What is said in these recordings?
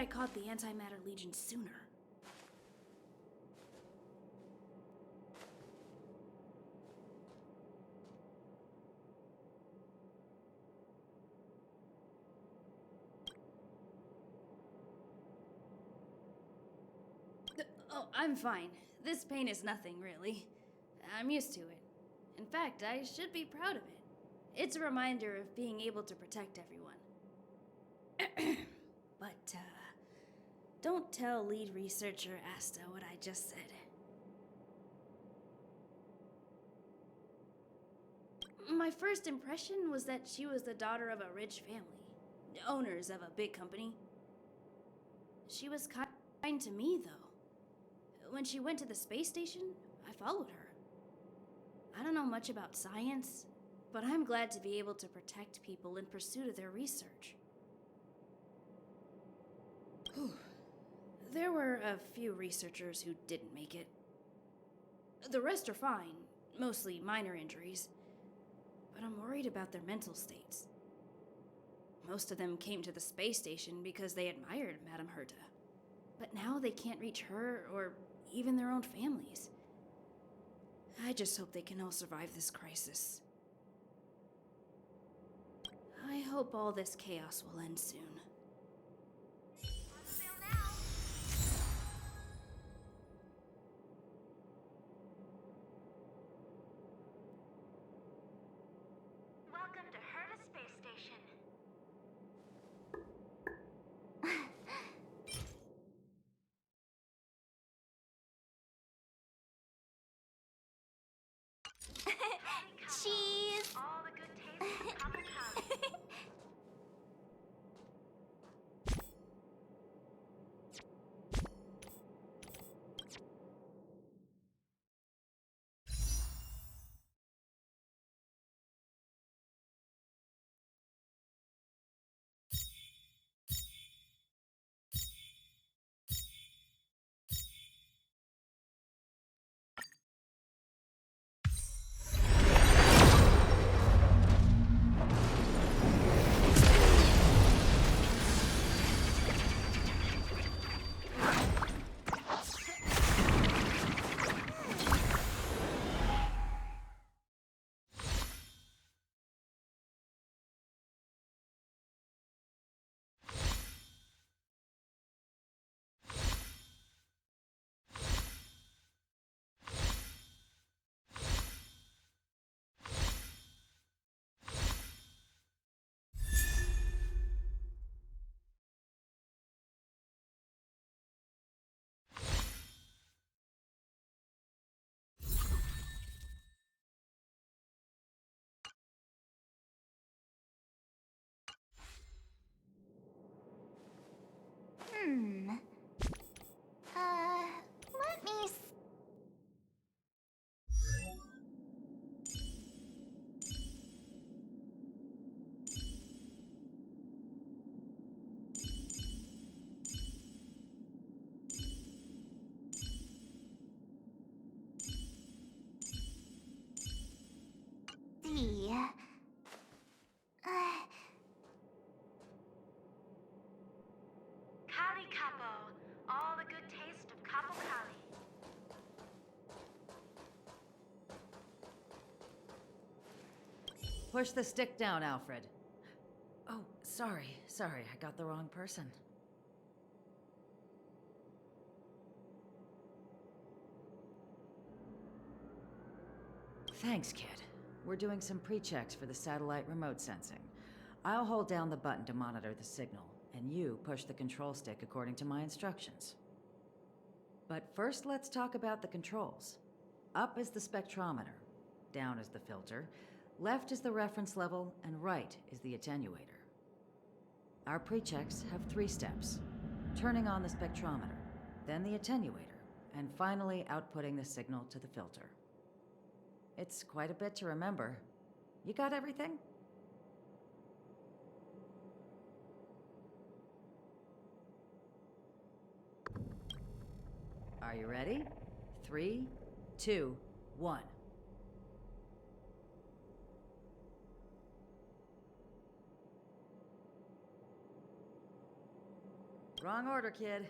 I caught the Antimatter Legion sooner. Oh, I'm fine. This pain is nothing, really. I'm used to it. In fact, I should be proud of it. It's a reminder of being able to protect everyone. But, don't tell lead researcher Asta what I just said. My first impression was that she was the daughter of a rich family, owners of a big company. She was kind to me, though. When she went to the space station, I followed her. I don't know much about science, but I'm glad to be able to protect people in pursuit of their research. There were a few researchers who didn't make it. The rest are fine, mostly minor injuries, but I'm worried about their mental states. Most of them came to the space station because they admired Madame Herta, but now they can't reach her or even their own families. I just hope they can all survive this crisis. I hope all this chaos will end soon. Welcome to Herta Space Station. Cheese! All the good taste of Capo Cali. Let me see. Cali Capo. All the good taste of Capo Cali. Push the stick down, Alfred. Oh, sorry, I got the wrong person. Thanks, kid. We're doing some pre-checks for the satellite remote sensing. I'll hold down the button to monitor the signal, and you push the control stick according to my instructions. But first, let's talk about the controls. Up is the spectrometer, down is the filter, left is the reference level, and right is the attenuator. Our pre-checks have 3 steps. Turning on the spectrometer, then the attenuator, and finally outputting the signal to the filter. It's quite a bit to remember. You got everything? Are you ready? 3, 2, 1. Wrong order, kid.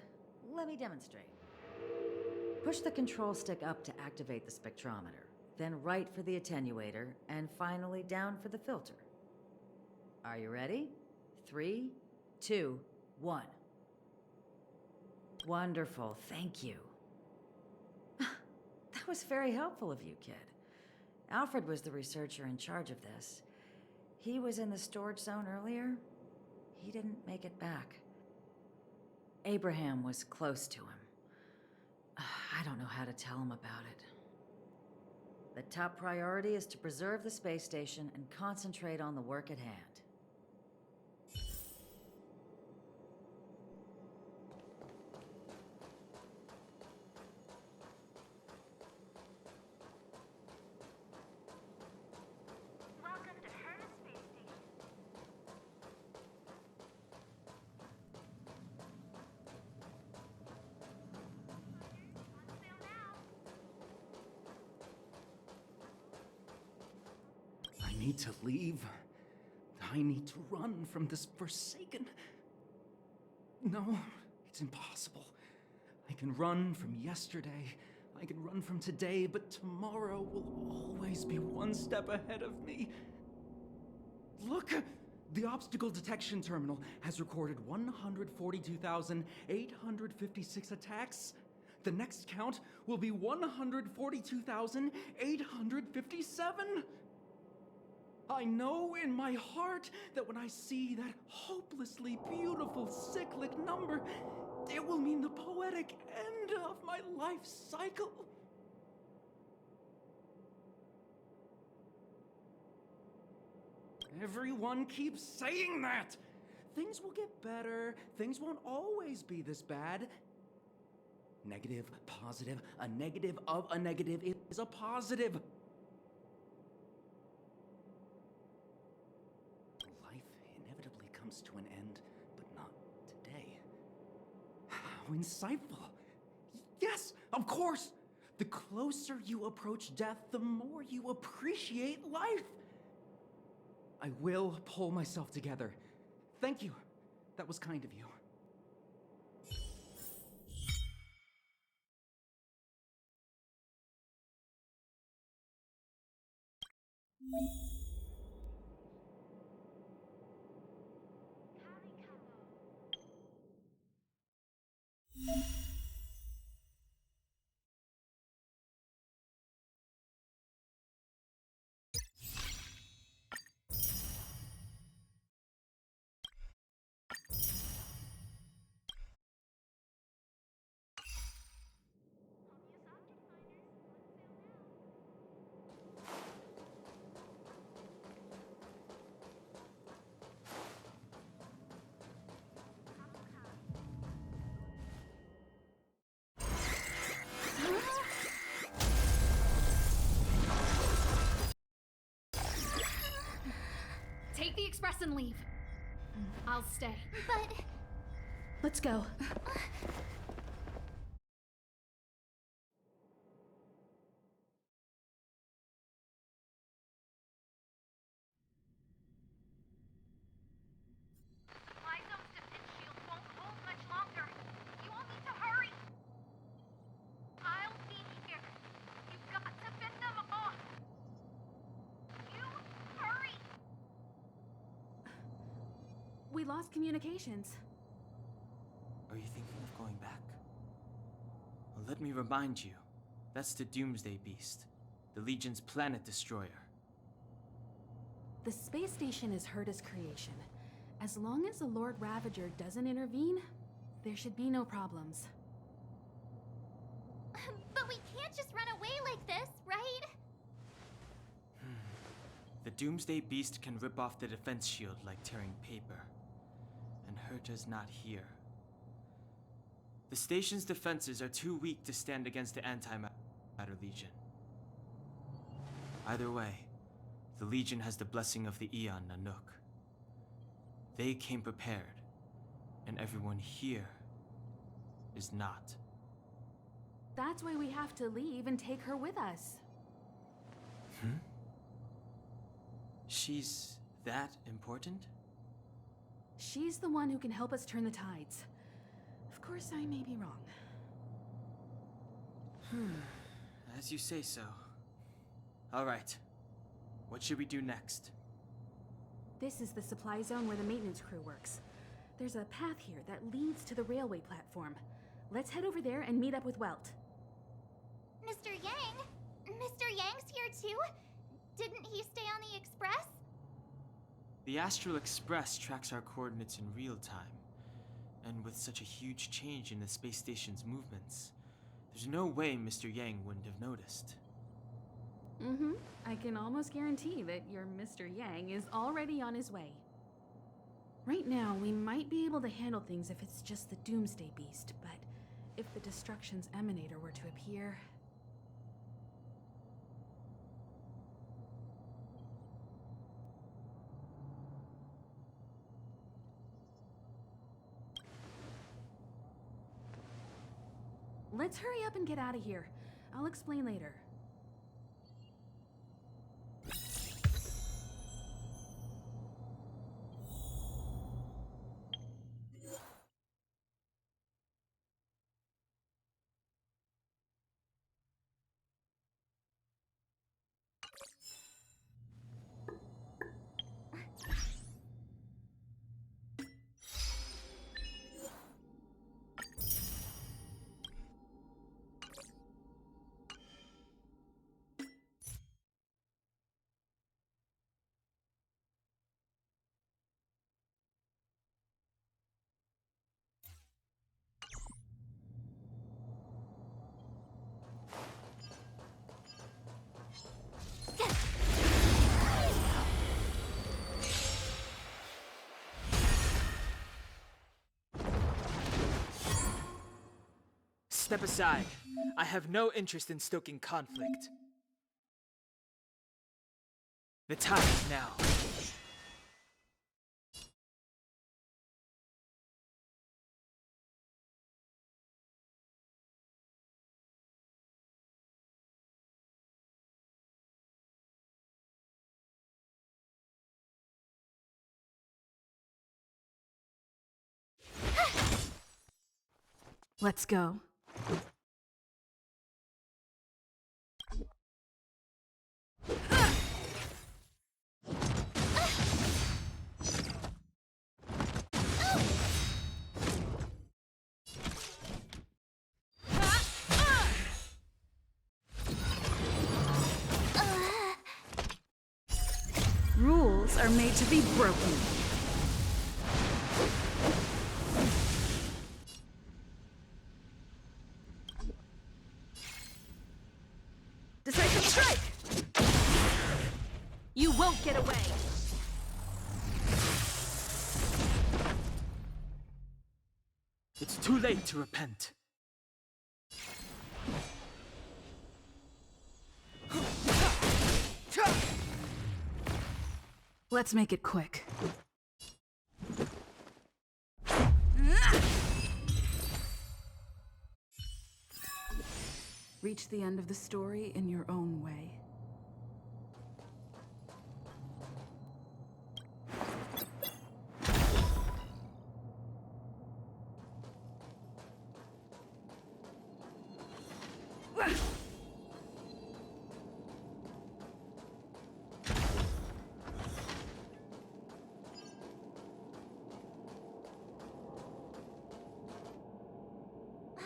Let me demonstrate. Push the control stick up to activate the spectrometer, then right for the attenuator, and finally down for the filter. Are you ready? 3, 2, 1. Wonderful, thank you. That was very helpful of you, kid. Alfred was the researcher in charge of this. He was in the storage zone earlier. He didn't make it back. Abraham was close to him. I don't know how to tell him about it. The top priority is to preserve the space station and concentrate on the work at hand. Welcome to her space station. On sale now. I need to leave. I need to run from this forsaken... No, it's impossible. I can run from yesterday. I can run from today, but tomorrow will always be one step ahead of me. Look! The obstacle detection terminal has recorded 142,856 attacks. The next count will be 142,857. I know in my heart that when I see that hopelessly beautiful cyclic number, it will mean the poetic end of my life cycle. Everyone keeps saying that. Things will get better. Things won't always be this bad. Negative, positive, a negative of a negative is a positive. Life inevitably comes to an end, but not today. How insightful. Yes, of course. The closer you approach death, the more you appreciate life. I will pull myself together. Thank you. That was kind of you. Take the express and leave. I'll stay. But Let's go. supply zone's defense shield won't hold much longer. You all need to hurry. I'll be here. You've got to fend them off. You hurry. We lost communications. Are you thinking of going back? Well, let me remind you, that's the Doomsday Beast, the Legion's planet destroyer. The space station is Herta's creation. As long as the Lord Ravager doesn't intervene, there should be no problems. But we can't just run away like this, right? The Doomsday Beast can rip off the defense shield like tearing paper. And Herta's not here. The station's defenses are too weak to stand against the Antimatter Legion. Either way, the Legion has the blessing of the Aeon Nanook. They came prepared, and everyone here is not. That's why we have to leave and take her with us. She's that important? She's the one who can help us turn the tides. Of course, I may be wrong. As you say so. Alright. What should we do next? This is the supply zone where the maintenance crew works. There's a path here that leads to the railway platform. Let's head over there and meet up with Welt. Mr. Yang? Mr. Yang's here too? Didn't he stay on the express? The Astral Express tracks our coordinates in real time. And with such a huge change in the space station's movements, there's no way Mr. Yang wouldn't have noticed. I can almost guarantee that your Mr. Yang is already on his way. Right now, we might be able to handle things if it's just the Doomsday Beast, but if the Destruction's Emanator were to appear... Let's hurry up and get out of here. I'll explain later. Step aside. I have no interest in stoking conflict. The time is now. Let's go. Rules are made to be broken. Decisive strike! You won't get away! It's too late to repent. Let's make it quick. Reach the end of the story in your own way.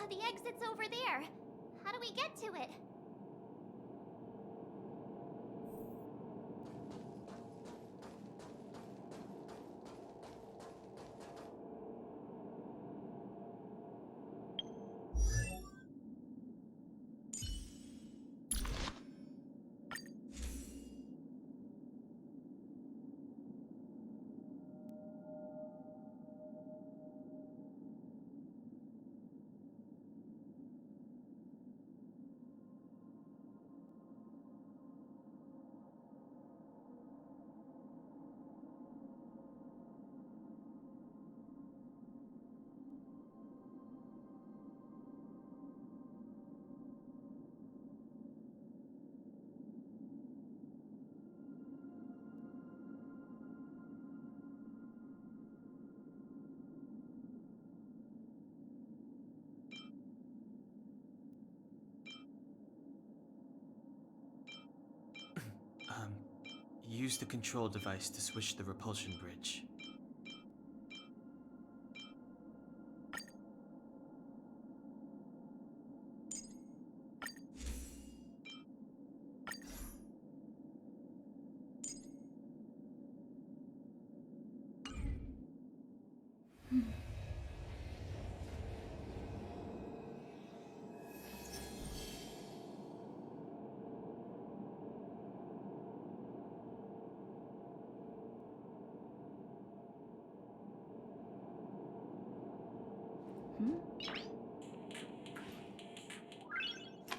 The exit's over there. How do we get to it? use the control device to switch the repulsion bridge.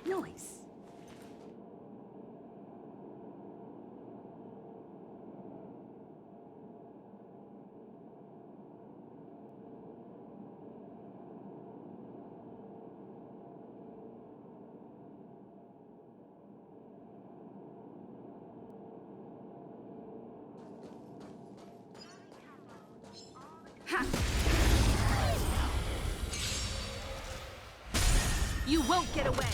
Noise. Ha! You won't get away!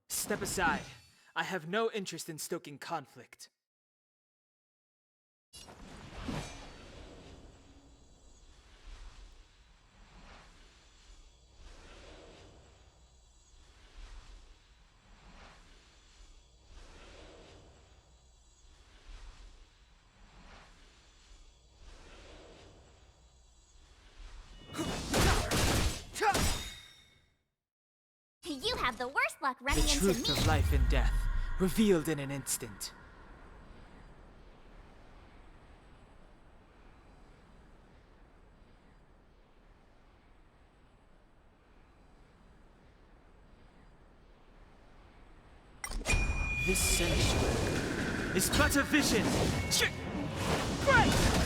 Step aside. I have no interest in stoking conflict. You have the worst luck The running into truth me. of life and death, revealed in an instant. This sanctuary is but a vision. Right!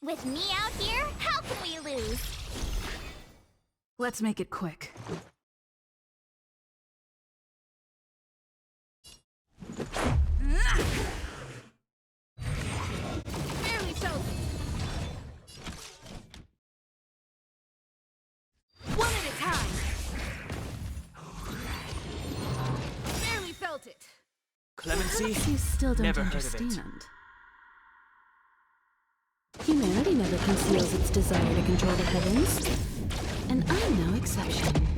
With me out here, how can we lose? Let's make it quick. Barely felt it. One at a time. Barely felt it. Clemency? Perhaps you still don't Never heard of it. understand. Humanity never conceals its desire to control the heavens, and I'm no exception.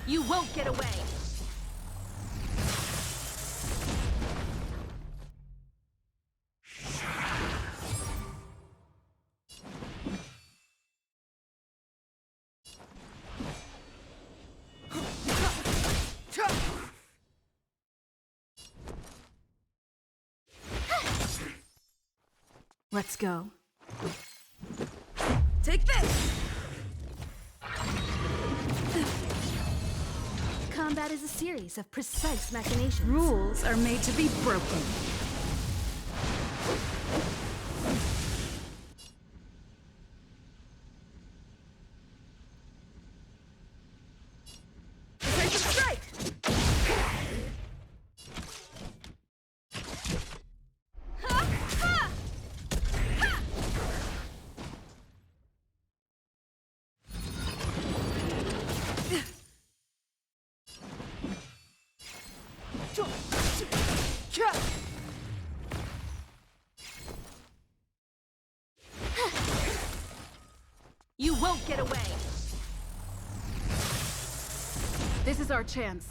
You won't get away. Let's go. Take this. Combat is a series of precise machinations. Rules are made to be broken. won't get away! This is our chance.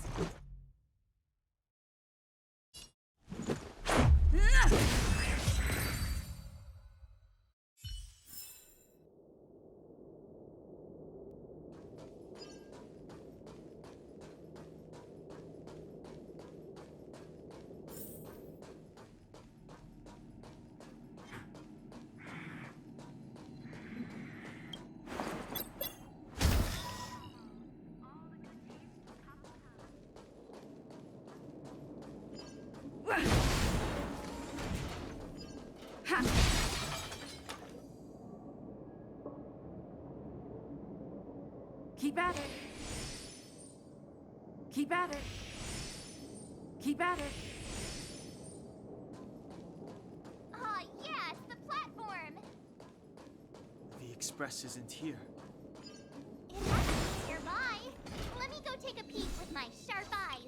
Keep at it. Keep at it. Keep at it. Aw, yeah, it's the platform! The express isn't here. It has to be nearby. Let me go take a peek with my sharp eyes.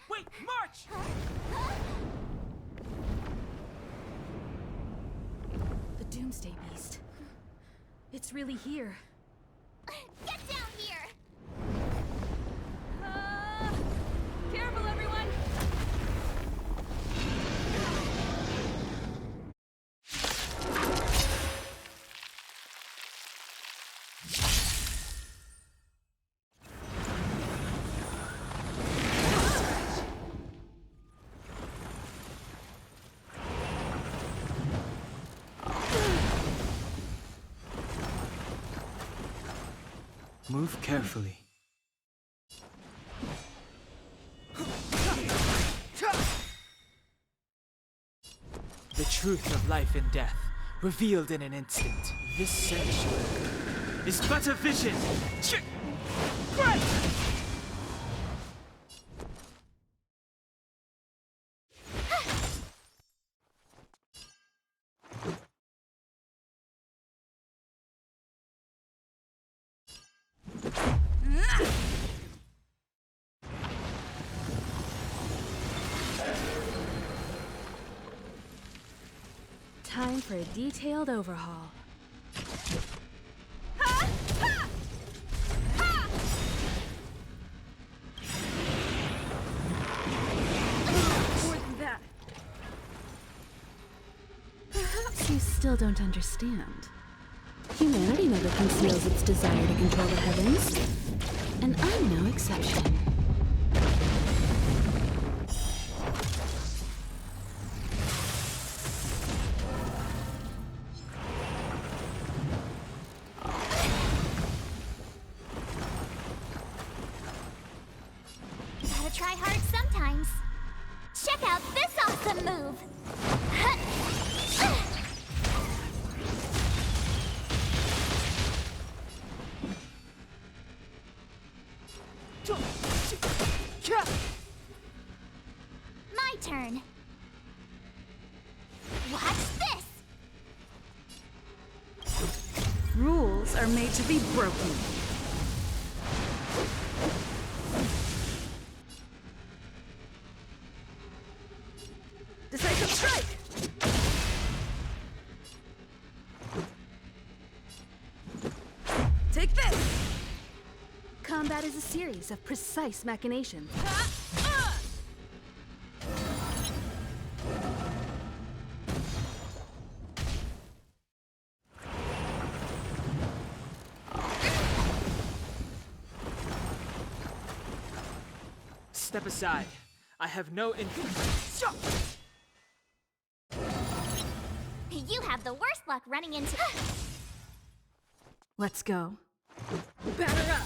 Wait, march! The Doomsday Beast. It's really here. Get down here! Careful, everyone! Move carefully. The truth of life and death, revealed in an instant. This sanctuary is but a vision. Great! Time for a detailed overhaul. More than that. Perhaps you still don't understand. Humanity never conceals its desire to control the heavens, and I'm no exception. Gotta try hard sometimes. Check out this awesome move! My turn. Watch this! Rules are made to be broken. Decisive strike! Take this! Combat is a series of precise machinations. Step aside. I have no You have the worst luck running into. Let's go. Batter up!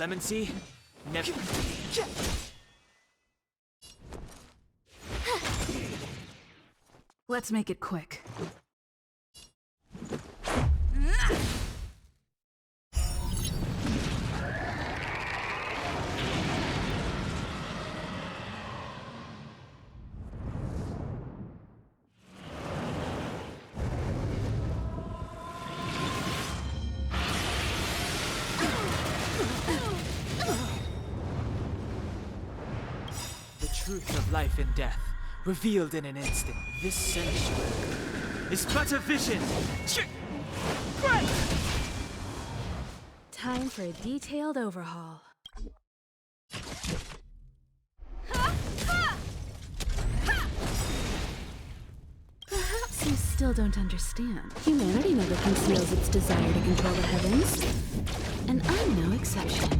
clemency. Never. Let's make it quick. truth of life and death, revealed in an instant. This sanctuary is but a vision. Time for a detailed overhaul. Perhaps you still don't understand. Humanity never conceals its desire to control the heavens, and I'm no exception.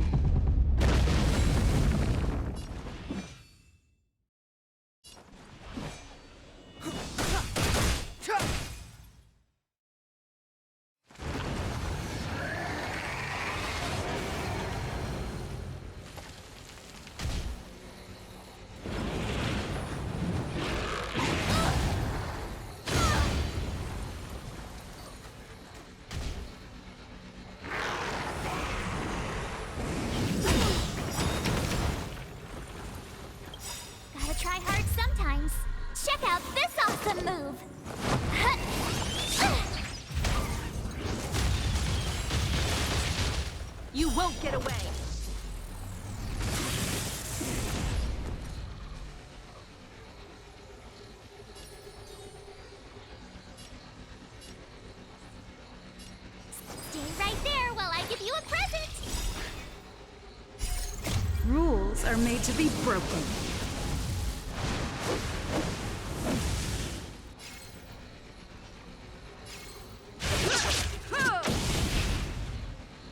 Gotta try hard sometimes. Check out this awesome move! You won't get away! Stay right there while I give you a present! Rules are made to be broken.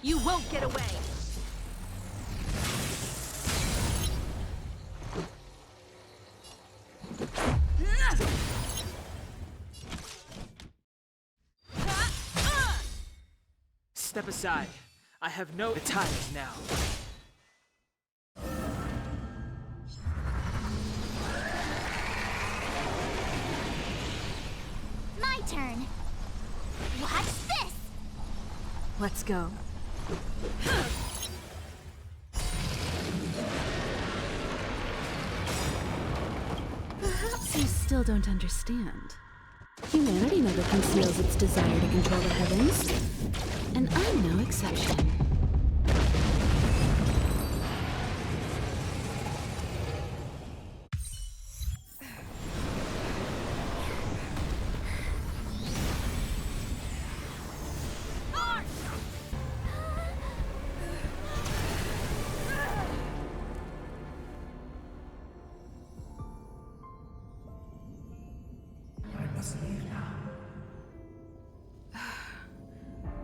You won't get away! Step aside. I have no. The time is now. My turn. Watch this! Let's go. Perhaps you still don't understand. Humanity never conceals its desire to control the heavens, and I'm no exception.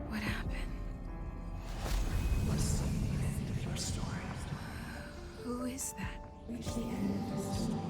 What happened? What's the end of your story? Who is that? Reach the end of the story.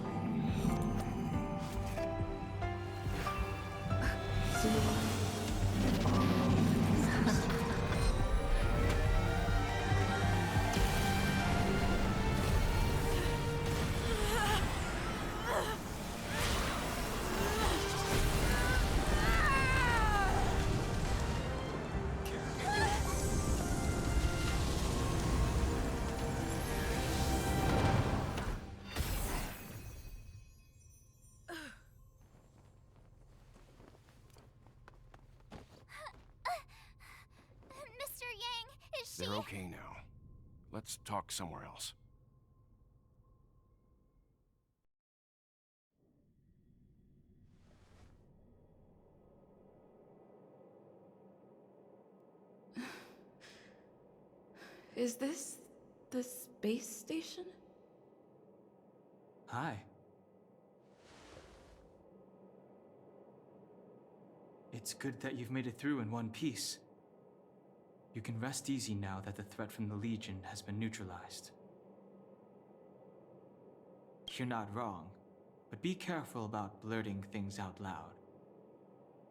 Mr. Yang, is she... They're okay now. Let's talk somewhere else. Is this the space station? Hi. It's good that you've made it through in one piece. You can rest easy now that the threat from the Legion has been neutralized. You're not wrong, but be careful about blurting things out loud.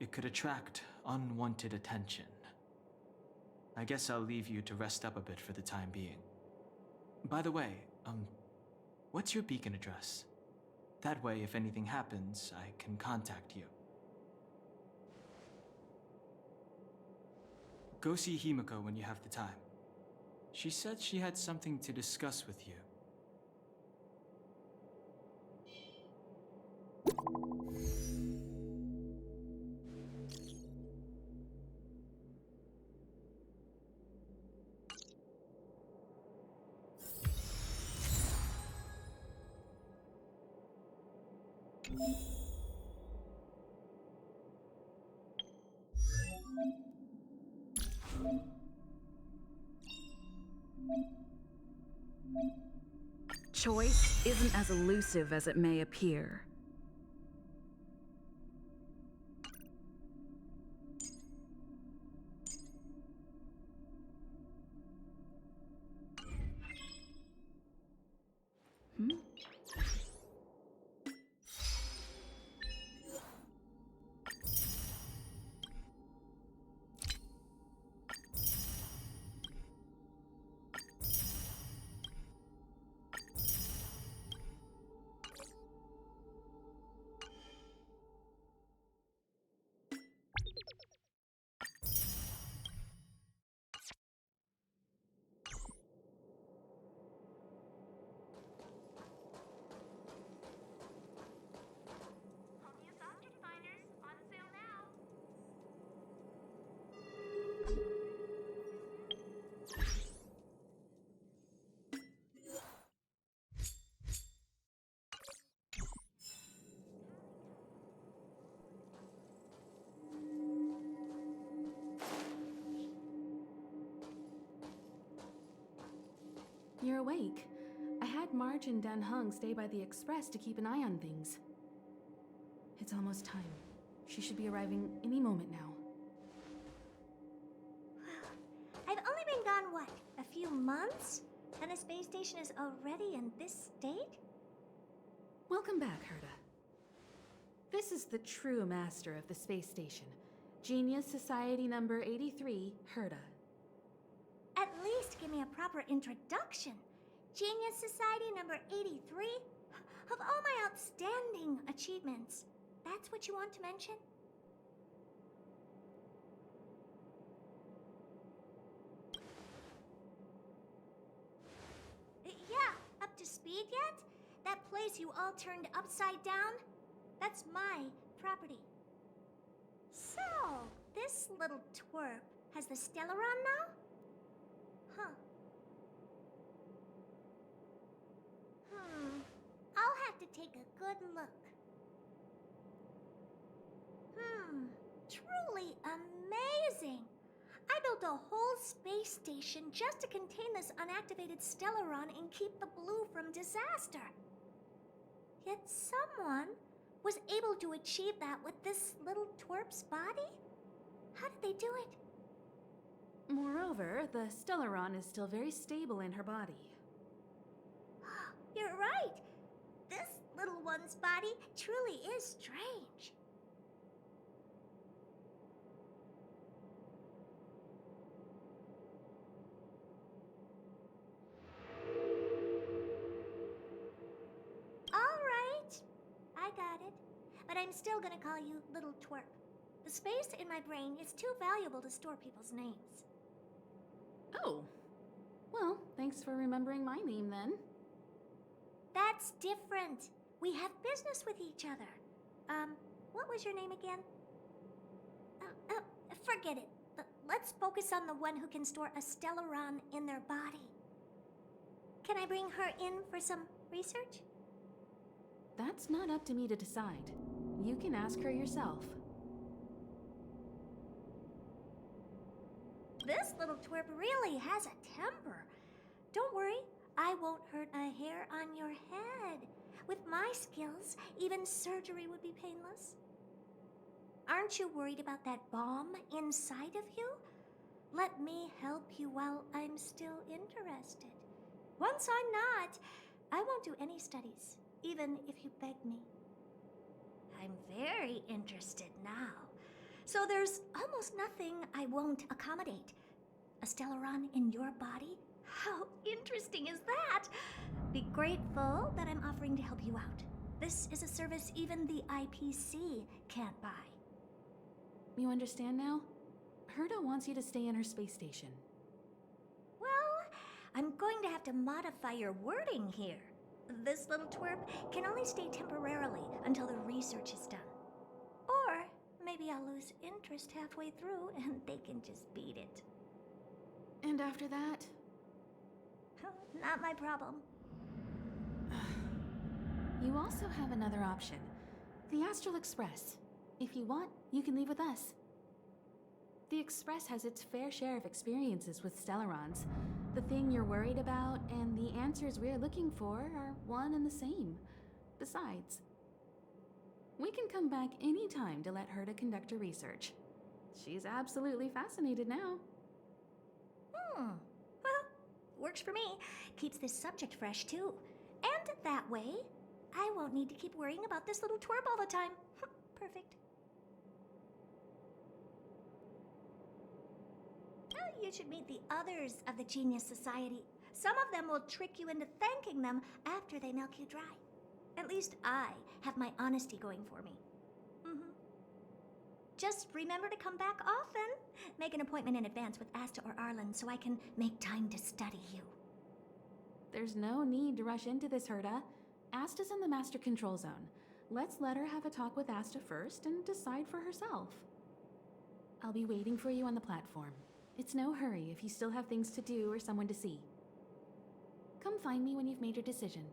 It could attract unwanted attention. I guess I'll leave you to rest up a bit for the time being. By the way, what's your beacon address? That way, if anything happens, I can contact you. Go see Himiko when you have the time. She said she had something to discuss with you. Choice isn't as elusive as it may appear. You're awake. I had Marge and Dan Hung stay by the express to keep an eye on things. It's almost time. She should be arriving any moment now. I've only been gone, what, a few months? And the space station is already in this state? Welcome back, Herta. This is the true master of the space station. Genius Society number 83, Herta. At least give me a proper introduction. Genius Society number 83? Of all my outstanding achievements, that's what you want to mention? Yeah, up to speed yet? That place you all turned upside down? That's my property. So, this little twerp has the Stellaron now? Huh. I'll have to take a good look. Truly amazing! I built a whole space station just to contain this unactivated Stellaron and keep the blue from disaster. Yet someone was able to achieve that with this little twerp's body? How did they do it? Moreover, the Stellaron is still very stable in her body. You're right. This little one's body truly is strange. All right, I got it. But I'm still gonna call you Little Twerp. The space in my brain is too valuable to store people's names. Oh. Well, thanks for remembering my name then. That's different. We have business with each other. What was your name again? Forget it. Let's focus on the one who can store a Stellaron in their body. Can I bring her in for some research? That's not up to me to decide. You can ask her yourself. This little twerp really has a temper. Don't worry, I won't hurt a hair on your head. With my skills, even surgery would be painless. Aren't you worried about that bomb inside of you? Let me help you while I'm still interested. Once I'm not, I won't do any studies, even if you beg me. I'm very interested now. So there's almost nothing I won't accommodate. A Stellaron in your body? How interesting is that? Be grateful that I'm offering to help you out. This is a service even the IPC can't buy. You understand now? Herta wants you to stay in her space station. Well, I'm going to have to modify your wording here. This little twerp can only stay temporarily until the research is done. Or maybe I'll lose interest halfway through and they can just beat it. And after that? Not my problem. You also have another option. The Astral Express. If you want, you can leave with us. The Express has its fair share of experiences with Stellarons. The thing you're worried about and the answers we're looking for are one and the same. Besides, we can come back any time to let Herta conduct her research. She's absolutely fascinated now. Well, works for me. Keeps this subject fresh, too. And that way, I won't need to keep worrying about this little twerp all the time. Perfect. You should meet the others of the Genius Society. Some of them will trick you into thanking them after they milk you dry. At least I have my honesty going for me. Just remember to come back often. Make an appointment in advance with Asta or Arlen so I can make time to study you. There's no need to rush into this, Herta. Asta's in the Master Control Zone. Let's let her have a talk with Asta first and decide for herself. I'll be waiting for you on the platform. It's no hurry if you still have things to do or someone to see. Come find me when you've made your decision.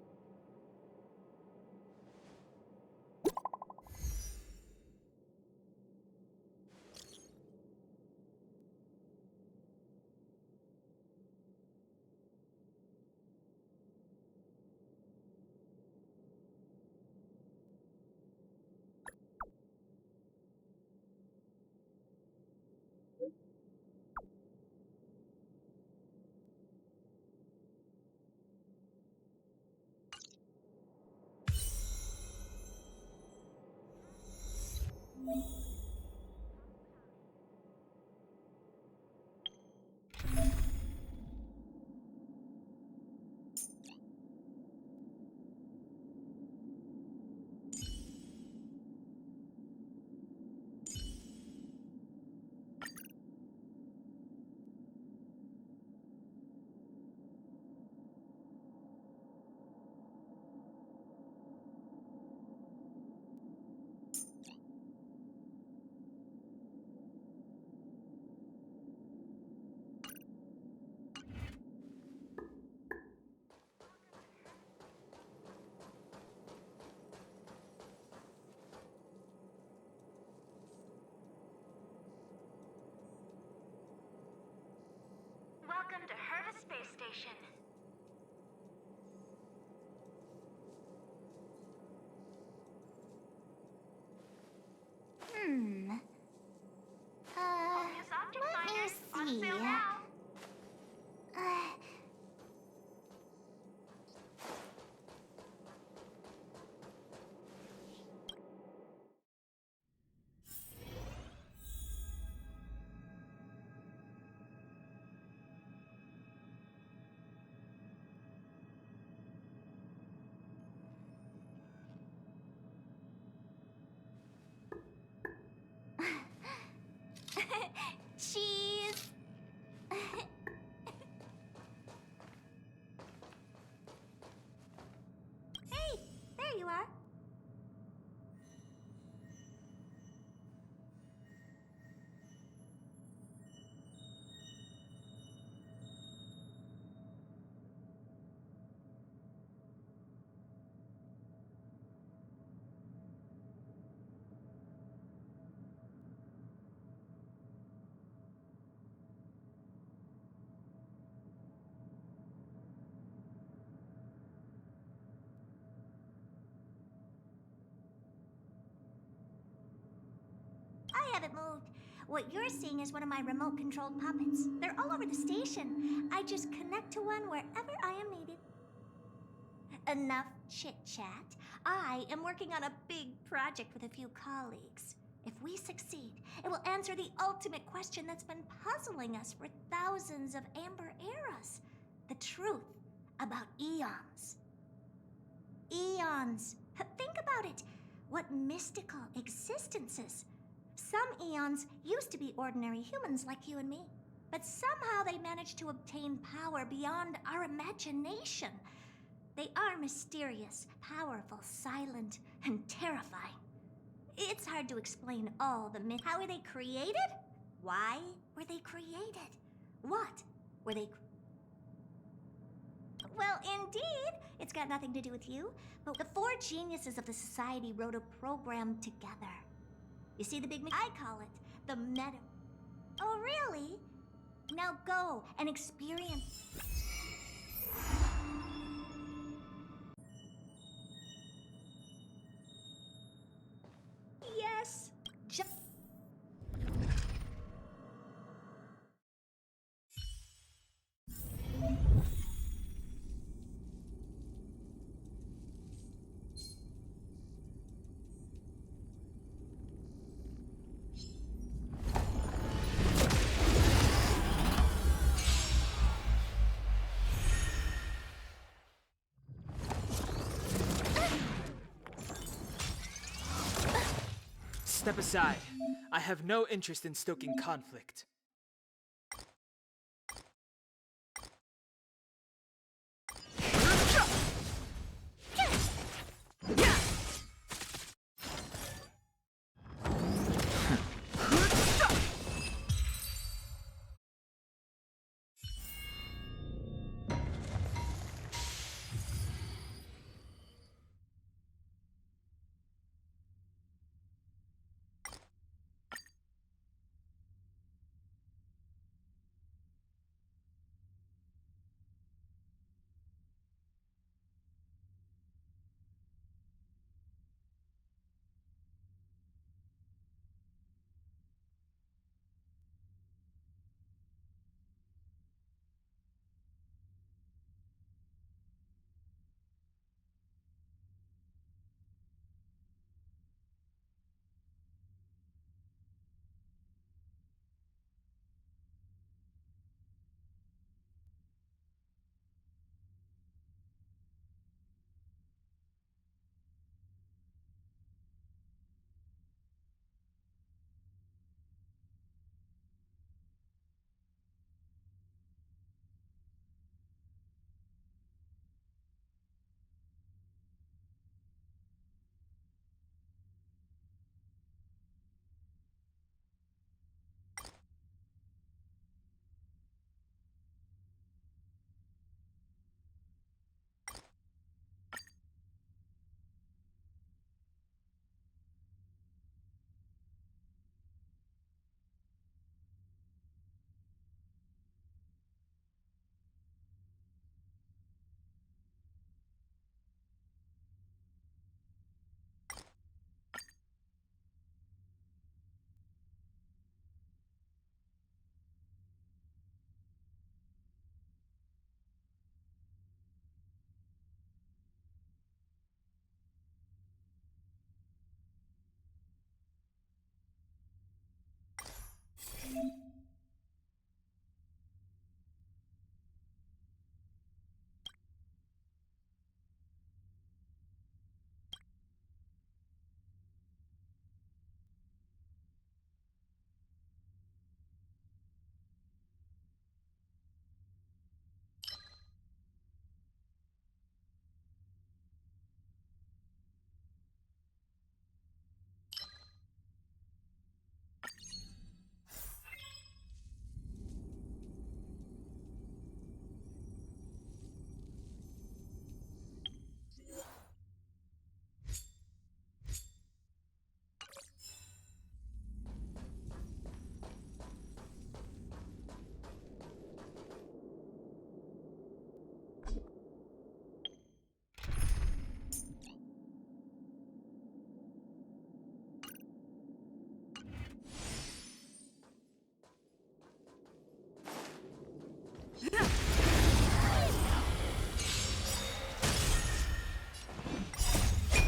Welcome to Herta Space Station. Let me see. Cheese! Hey, there you are. I haven't moved. What you're seeing is one of my remote-controlled puppets. They're all over the station. I just connect to one wherever I am needed. Enough chit-chat. I am working on a big project with a few colleagues. If we succeed, it will answer the ultimate question that's been puzzling us for thousands of amber eras. The truth about eons. Eons. Think about it. What mystical existences. Some eons used to be ordinary humans like you and me, but somehow they managed to obtain power beyond our imagination. They are mysterious, powerful, silent, and terrifying. It's hard to explain all the myths. How were they created? Why were they created? What were they? Well, indeed, it's got got nothing to do with you, but the four geniuses of the society wrote a program together. You see the big I call it the meta. Oh, really? Now go and experience. Yes. Just Step aside. I have no interest in stoking conflict.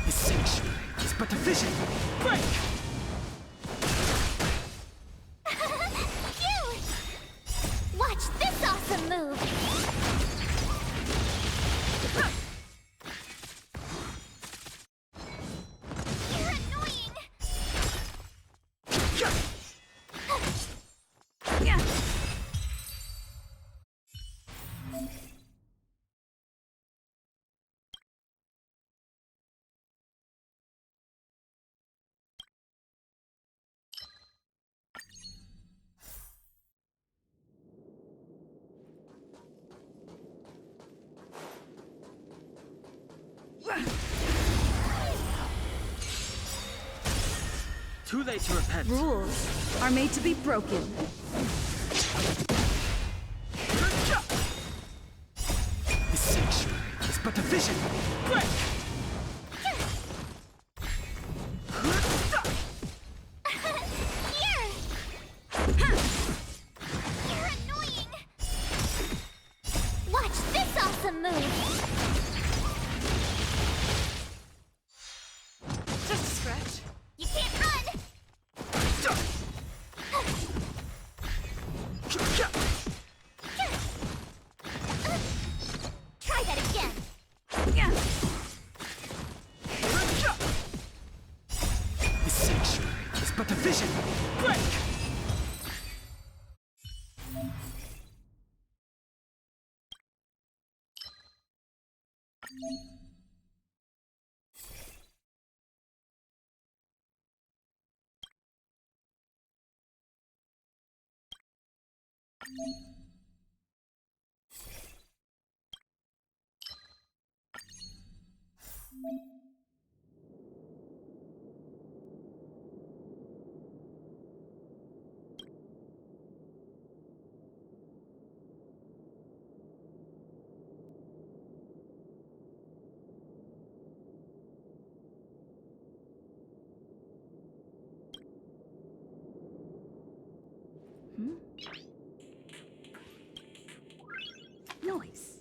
The sanctuary is but a vision. Break! watch this awesome move. Too late to repent. Rules are made to be broken. The sanctuary is but a vision. Break! You're annoying! Watch this awesome move! Just a scratch. You can't run! Try that again! The sanctuary is but a vision. Break! Noise.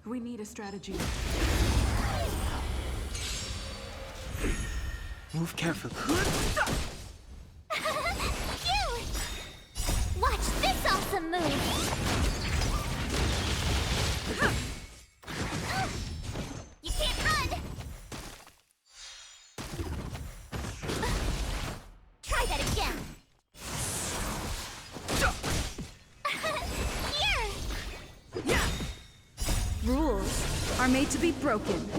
We need a strategy. Move carefully. Phew! Watch this awesome move! You can't run! Try that again! Here! Rules are made to be broken.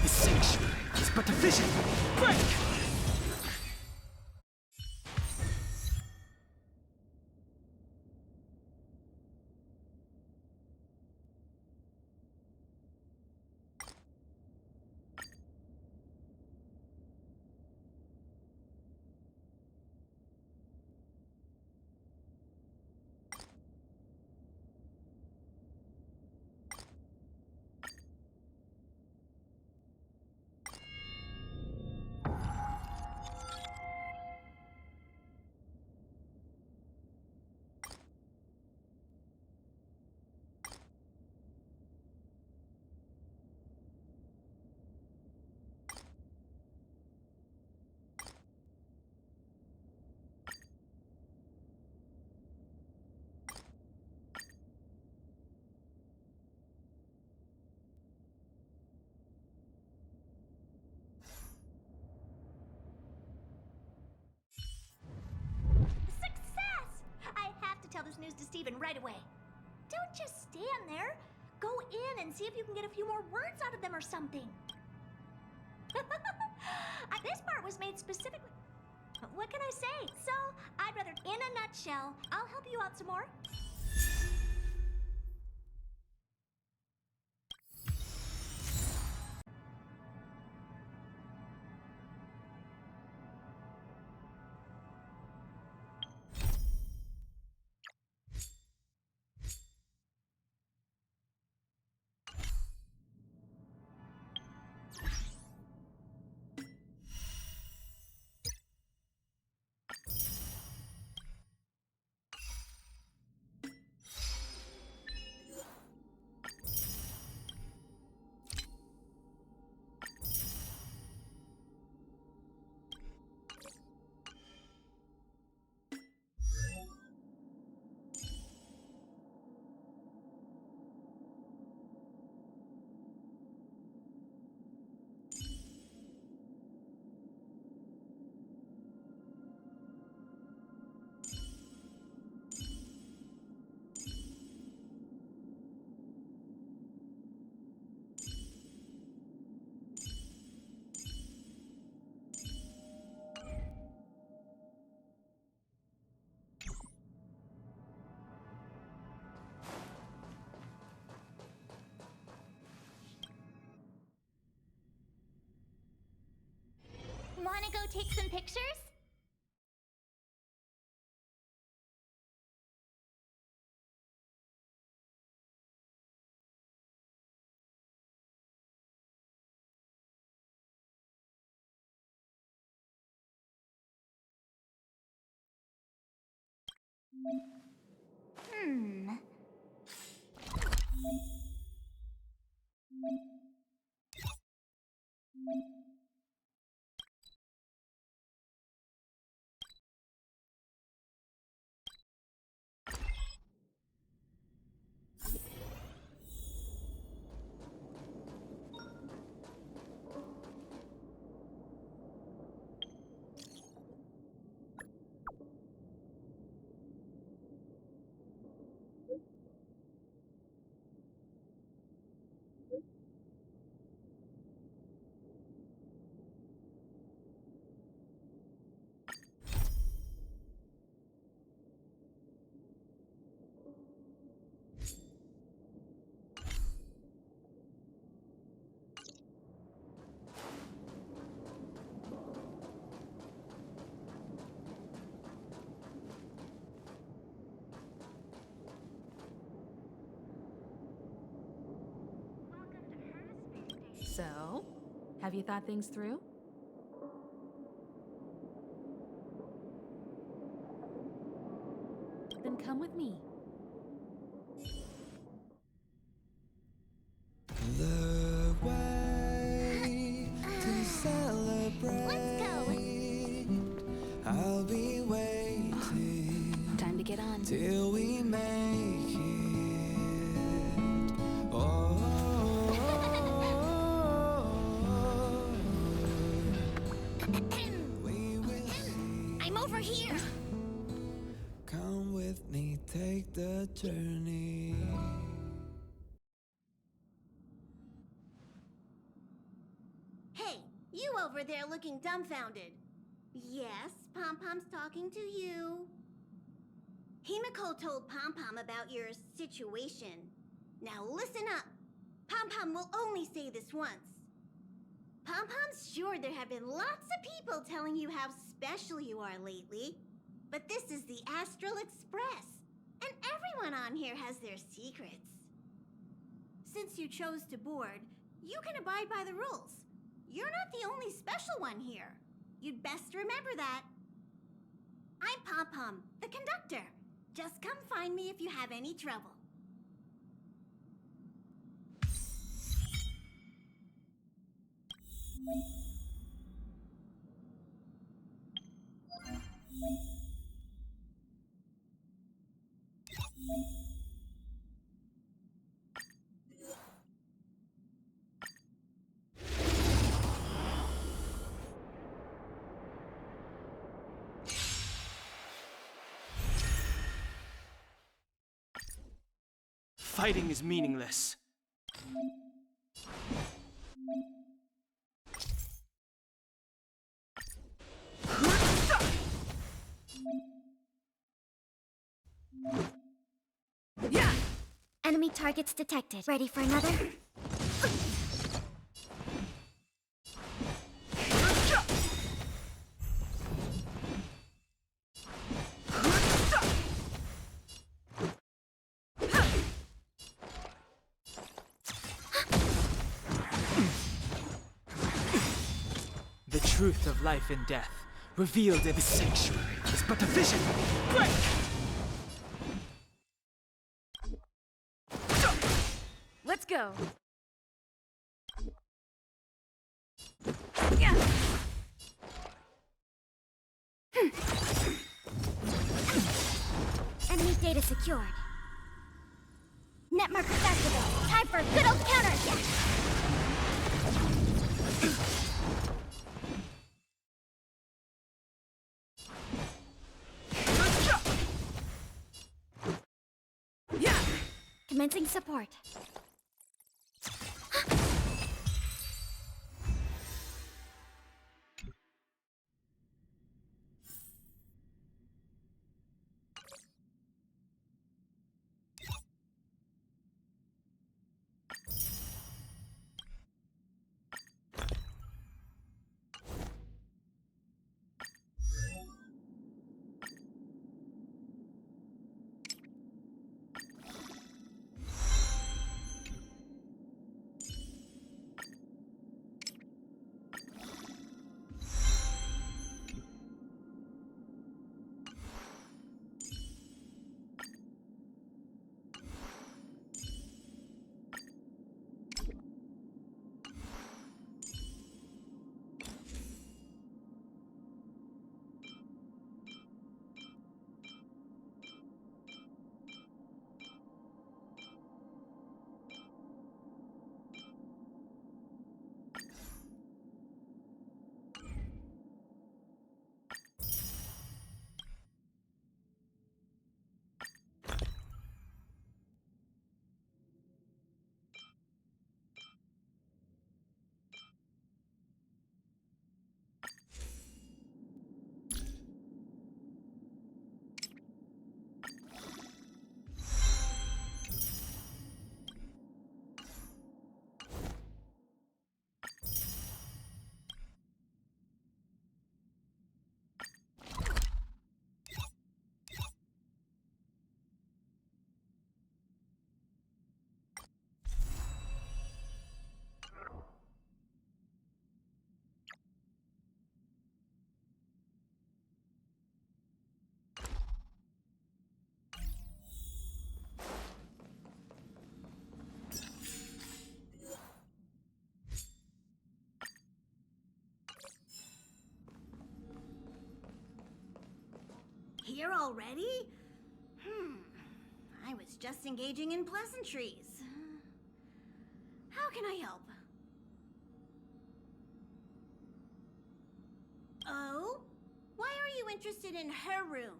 The sanctuary is but a vision. Break! Success! I have to tell this news to Steven right away. Don't just stand there. Go in and see if you can get a few more words out of them or something. This part was made specifically. What can I say? So, I'd rather, in a nutshell, I'll help you out some more. take some pictures? Hmm. So, have you thought things through? Then come with me. The way to celebrate. Let's go. I'll be waiting Time to get on. till we make it. Oh, we will see. I'm over here. Come with me, take the journey. Hey, you over there looking dumbfounded. Yes, Pom Pom's talking to you. Himiko told Pom Pom about your situation. Now listen up. Pom Pom will only say this once. Pom Pom's sure there have been lots of people telling you how special you are lately. But this is the Astral Express, and everyone on here has their secrets. Since you chose to board, you can abide by the rules. You're not the only special one here. You'd best remember that. I'm Pom Pom, the conductor. Just come find me if you have any trouble. Fighting is meaningless. Enemy targets detected. Ready for another? The truth of life and death, revealed in the sanctuary, is but a vision. Break! Let's go. Enemy data secured. Net markers activated. Time for a good old counterattack. Commencing support. here already? I was just engaging in pleasantries. How can I help? Oh? Why are you interested in her room?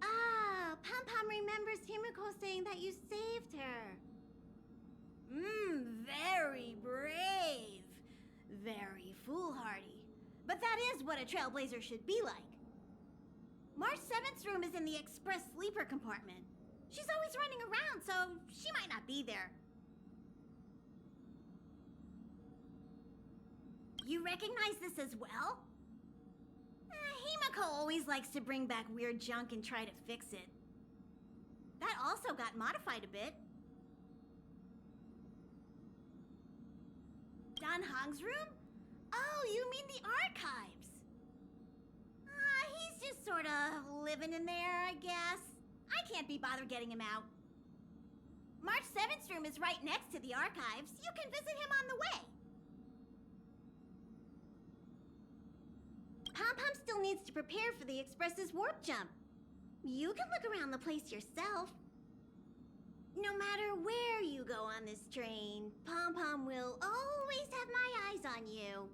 Ah, Pom Pom remembers Himiko saying that you saved her. Very brave. Very foolhardy. But that is what a trailblazer should be like. March 7th's room is in the express sleeper compartment. She's always running around, so she might not be there. You recognize this as well? Himiko always likes to bring back weird junk and try to fix it. That also got modified a bit. Dan Hong's room? Oh, you mean the archives? He's just sort of living in there, I guess. I can't be bothered getting him out. March 7th's room is right next to the archives. You can visit him on the way. Pom Pom still needs to prepare for the Express's warp jump. You can look around the place yourself. No matter where you go on this train, Pom Pom will always have my eyes on you.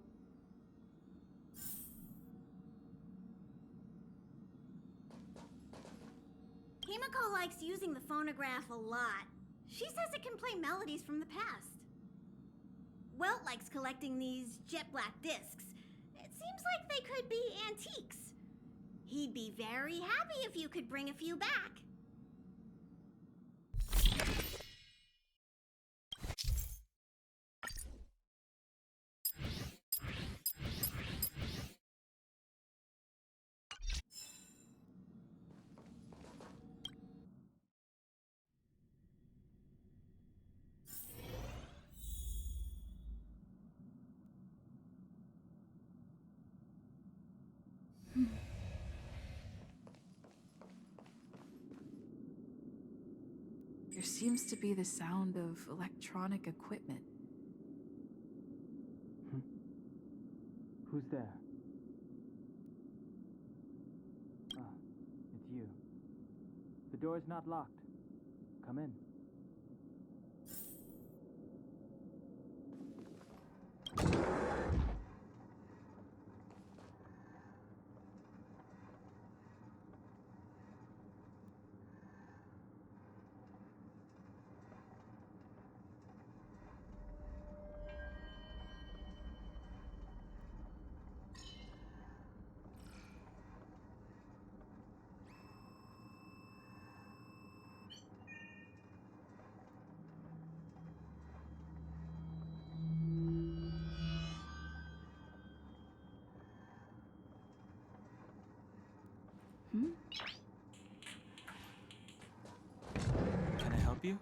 Himiko likes using the phonograph a lot. She says it can play melodies from the past. Welt likes collecting these jet black discs. It seems like they could be antiques. He'd be very happy if you could bring a few back. There seems to be the sound of electronic equipment. Who's there? Ah, it's you. The door is not locked. Come in. Can I help you?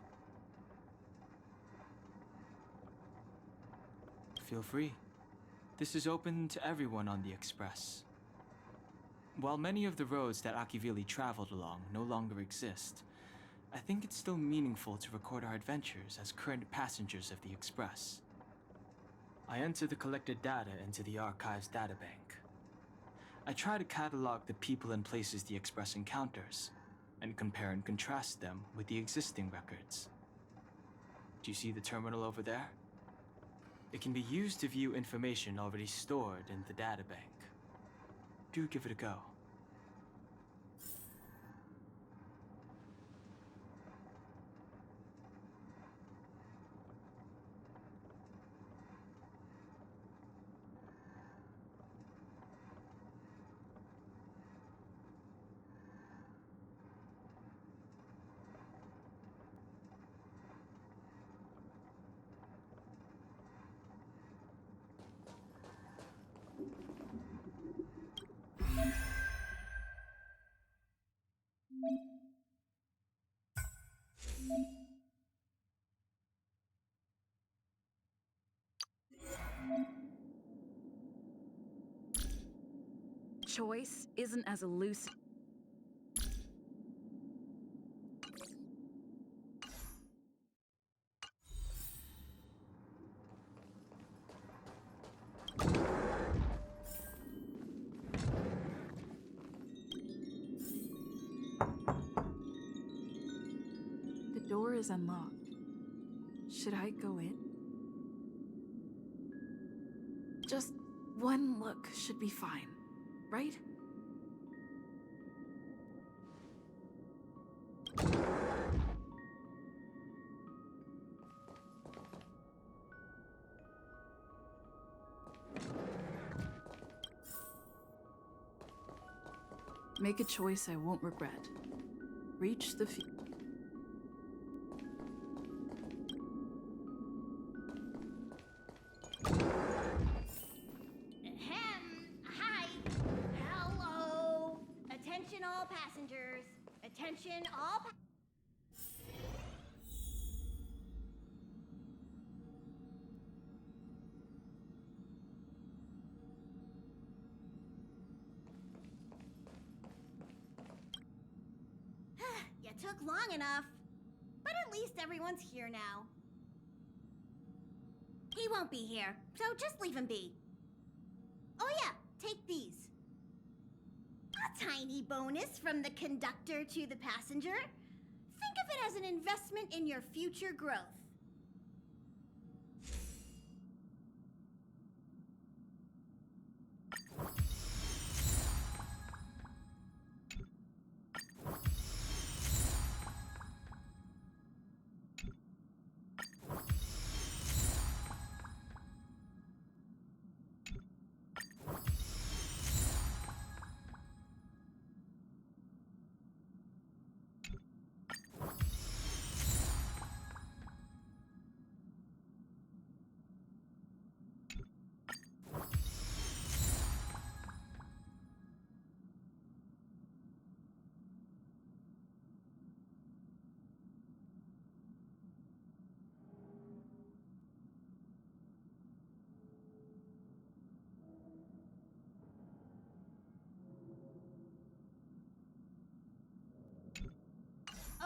Feel free. This is open to everyone on the Express. While many of the roads that Akivili traveled along no longer exist, I think it's still meaningful to record our adventures as current passengers of the Express. I enter the collected data into the Archives databank. I try to catalog the people and places the Express encounters, and compare and contrast them with the existing records. Do you see the terminal over there? It can be used to view information already stored in the databank. Do give it a go. Choice isn't as elusive. is unlocked. Should I go in? Just one look should be fine, right? Make a choice I won't regret. Reach the Hi. Hello. Attention all passengers. Attention all You took long enough. But at least everyone's here now. He won't be here, so just leave him be. Oh yeah, take these. A tiny bonus from the conductor to the passenger. Think of it as an investment in your future growth.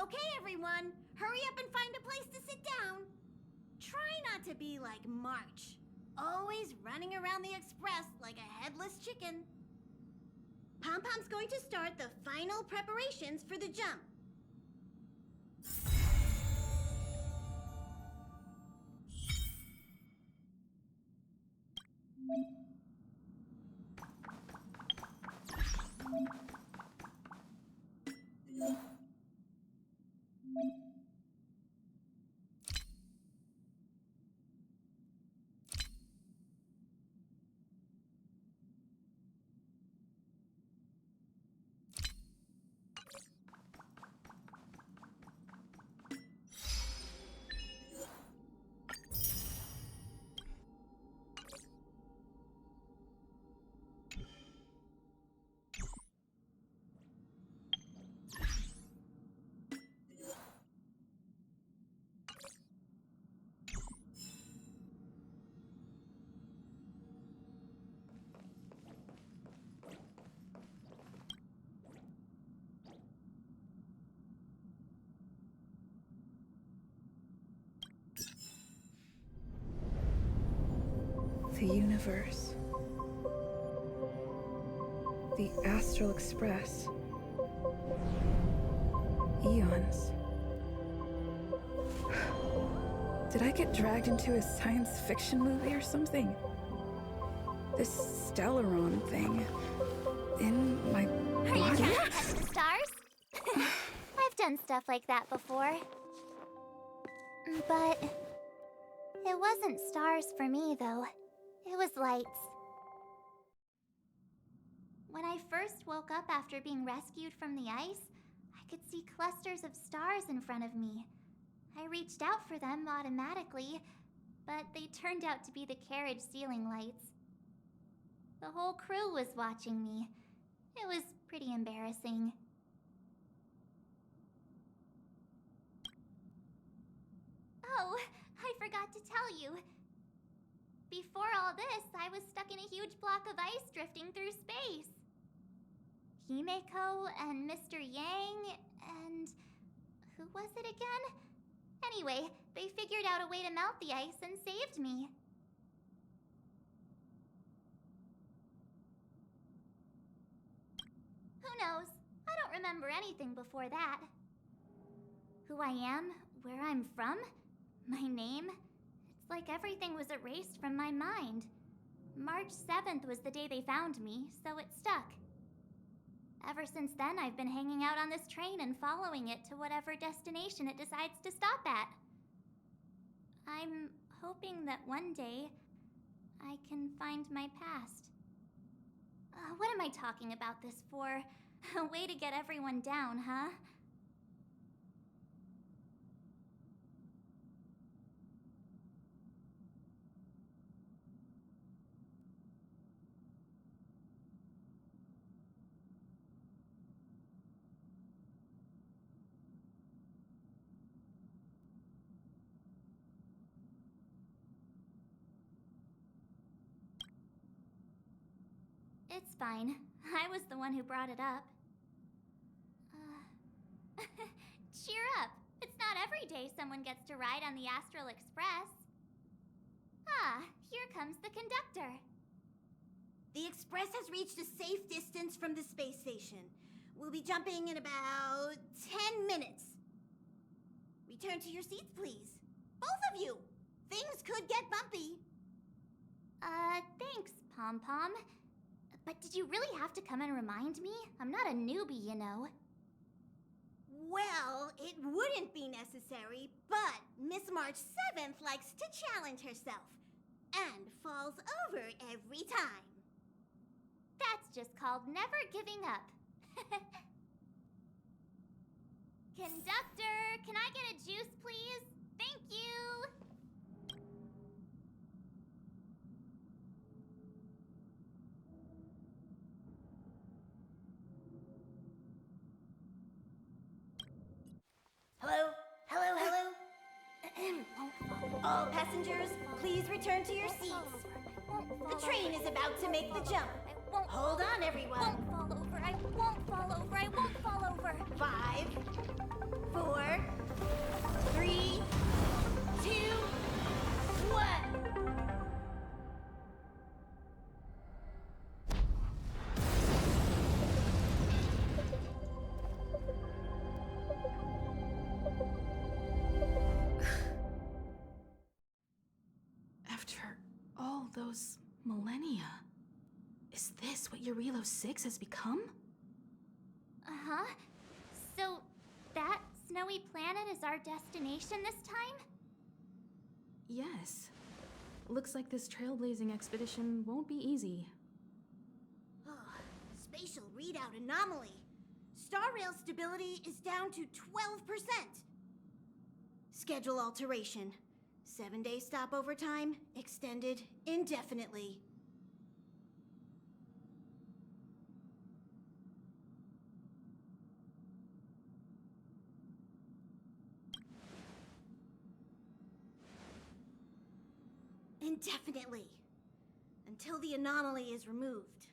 Okay, everyone, hurry up and find a place to sit down. Try not to be like March, always running around the express like a headless chicken. Pom-Pom's going to start the final preparations for the jump. The universe. The Astral Express. Eons. Did I get dragged into a science fiction movie or something? This Stellaron thing in my Are you body? trying to touch the stars? I've done stuff like that before. But it wasn't stars for me, though. It was lights. When I first woke up after being rescued from the ice, I could see clusters of stars in front of me. I reached out for them automatically, but they turned out to be the carriage ceiling lights. The whole crew was watching me. It was pretty embarrassing. Oh, I forgot to tell you. Before all this, I was stuck in a huge block of ice drifting through space. Himeko and Mr. Yang and... who was it again? Anyway, they figured out a way to melt the ice and saved me. Who knows? I don't remember anything before that. Who I am, Where I'm from? My name? It's like everything was erased from my mind. March 7th was the day they found me, so it stuck. Ever since then, I've been hanging out on this train and following it to whatever destination it decides to stop at. I'm hoping that one day I can find my past. What am I talking about this for? A way to get everyone down, huh? It's fine. I was the one who brought it up. Cheer up! It's not every day someone gets to ride on the Astral Express. Ah, here comes the conductor. The Express has reached a safe distance from the space station. We'll be jumping in about 10 minutes. Return to your seats, please. Both of you! Things could get bumpy. Thanks, Pom Pom. But did you really have to come and remind me? I'm not a newbie, you know. Well, it wouldn't be necessary, but Miss March 7th likes to challenge herself and falls over every time. That's just called never giving up. Conductor, can I get a juice, please? Thank you! Hello? Hello, hello? All passengers, please return to your seats. The train is about to make the jump. Hold on, everyone. I won't fall over. I won't fall over. I won't fall over. 5, 4, 3, 2, 1. After all those millennia, is this what Eurilo 6 has become? Uh-huh. So, that snowy planet is our destination this time? Yes. Looks like this trailblazing expedition won't be easy. Spatial readout anomaly. Star rail stability is down to 12%. Schedule alteration. 7-day stopover time extended indefinitely. Indefinitely. Until the anomaly is removed.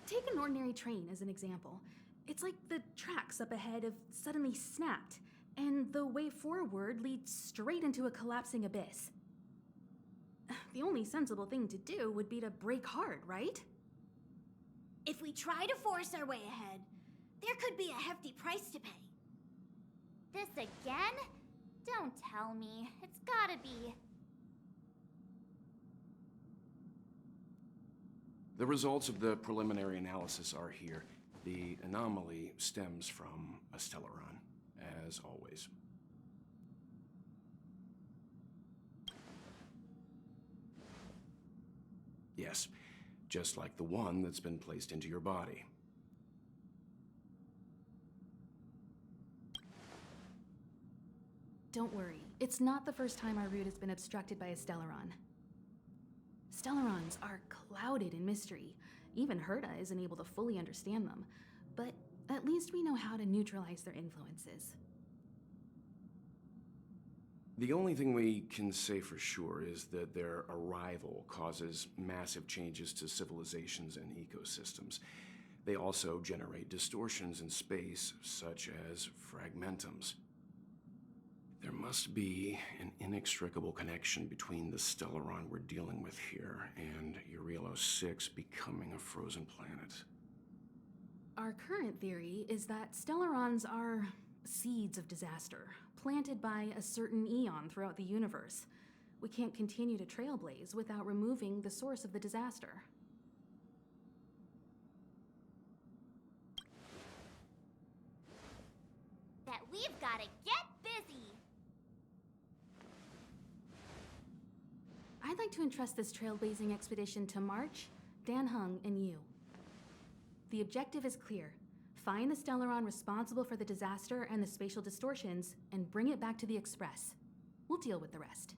Take an ordinary train as an example. It's like the tracks up ahead have suddenly snapped, and the way forward leads straight into a collapsing abyss. The only sensible thing to do would be to brake hard, right? If we try to force our way ahead, there could be a hefty price to pay. This again? Don't tell me. It's gotta be. The results of the preliminary analysis are here. The anomaly stems from a Stellaron, as always. Yes, just like the one that's been placed into your body. Don't worry, it's not the first time our route has been obstructed by a Stellaron. Stellarons are clouded in mystery. Even Herta isn't able to fully understand them, but at least we know how to neutralize their influences. The only thing we can say for sure is that their arrival causes massive changes to civilizations and ecosystems. They also generate distortions in space, such as fragmentums. There must be an inextricable connection between the Stellaron we're dealing with here and Eurilo 6 becoming a frozen planet. Our current theory is that Stellarons are seeds of disaster, planted by a certain eon throughout the universe. We can't continue to trailblaze without removing the source of the disaster. That we've gotta get busy! I'd like to entrust this trailblazing expedition to March, Dan Hung, and you. The objective is clear. Find the Stellaron responsible for the disaster and the spatial distortions, and bring it back to the Express. We'll deal with the rest.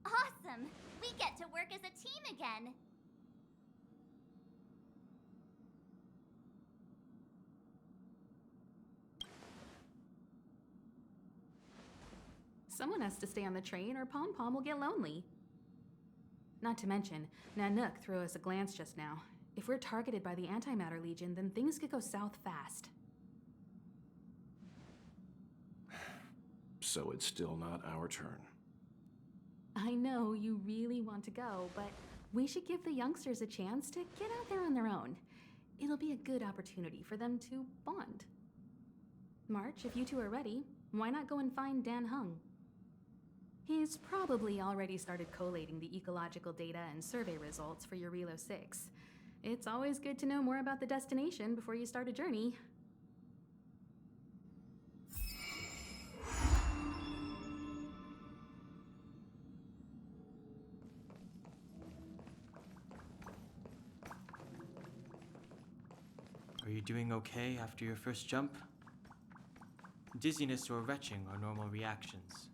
Awesome! We get to work as a team again! Someone has to stay on the train or Pom Pom will get lonely. Not to mention, Nanook threw us a glance just now. If we're targeted by the Antimatter Legion, then things could go south fast. So it's still not our turn. I know you really want to go, but we should give the youngsters a chance to get out there on their own. It'll be a good opportunity for them to bond. March, if you two are ready, why not go and find Dan Hung? He's probably already started collating the ecological data and survey results for your Relo 6. It's always good to know more about the destination before you start a journey. Are you doing okay after your first jump? Dizziness or retching are normal reactions.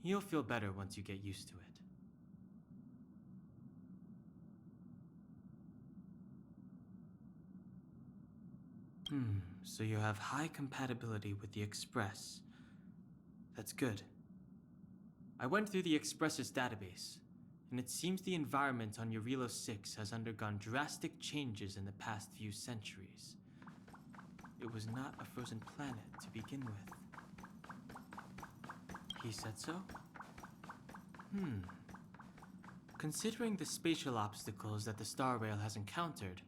You'll feel better once you get used to it. So you have high compatibility with the Express. That's good. I went through the Express's database, and it seems the environment on your Relo 6 has undergone drastic changes in the past few centuries. It was not a frozen planet to begin with. He said so? Considering the spatial obstacles that the Star Rail has encountered,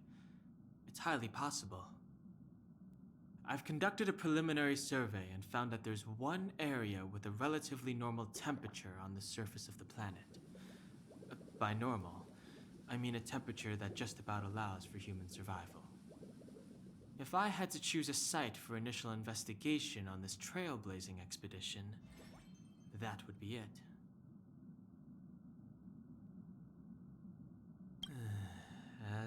it's highly possible. I've conducted a preliminary survey and found that there's one area with a relatively normal temperature on the surface of the planet. By normal, I mean a temperature that just about allows for human survival. If I had to choose a site for initial investigation on this trailblazing expedition, that would be it.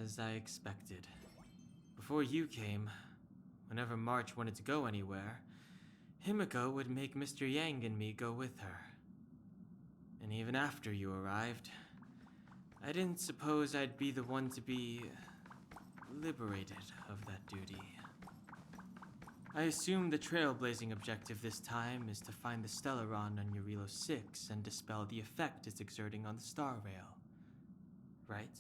As I expected. Before you came, whenever March wanted to go anywhere, Himiko would make Mr. Yang and me go with her. And even after you arrived, I didn't suppose I'd be the one to be liberated of that duty. I assume the trailblazing objective this time is to find the Stellaron on your Relo 6 and dispel the effect it's exerting on the Star Rail. Right?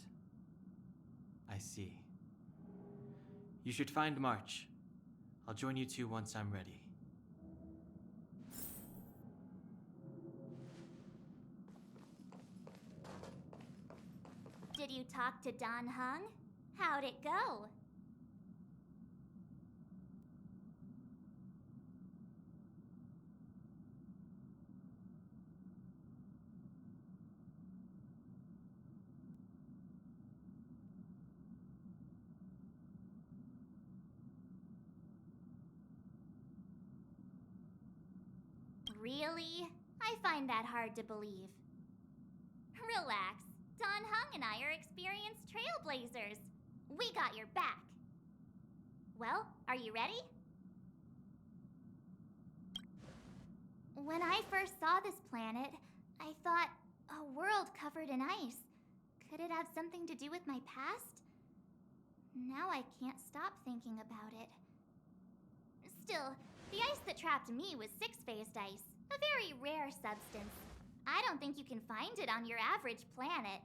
I see. You should find March. I'll join you two once I'm ready. Did you talk to Dan Hung? How'd it go? Really? I find that hard to believe. Relax. Don Hung and I are experienced trailblazers. We got your back. Well, are you ready? When I first saw this planet, I thought, a world covered in ice. Could it have something to do with my past? Now I can't stop thinking about it. Still, the ice that trapped me was six-phased ice, a very rare substance. I don't think you can find it on your average planet.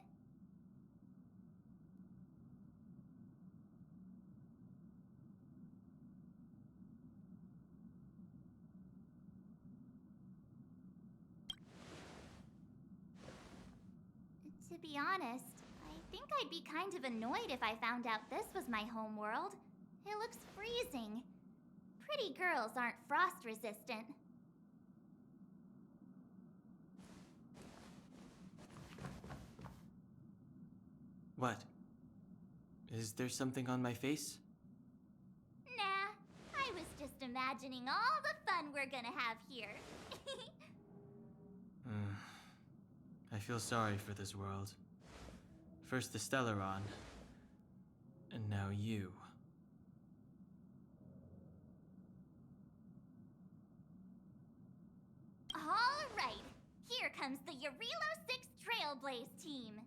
To be honest, I think I'd be kind of annoyed if I found out this was my home world. It looks freezing. Pretty girls aren't frost resistant. What? Is there something on my face? Nah, I was just imagining all the fun we're gonna have here. I feel sorry for this world. First the Stellaron, and now you. All right, here comes the Eurilo 6 Trailblaze team.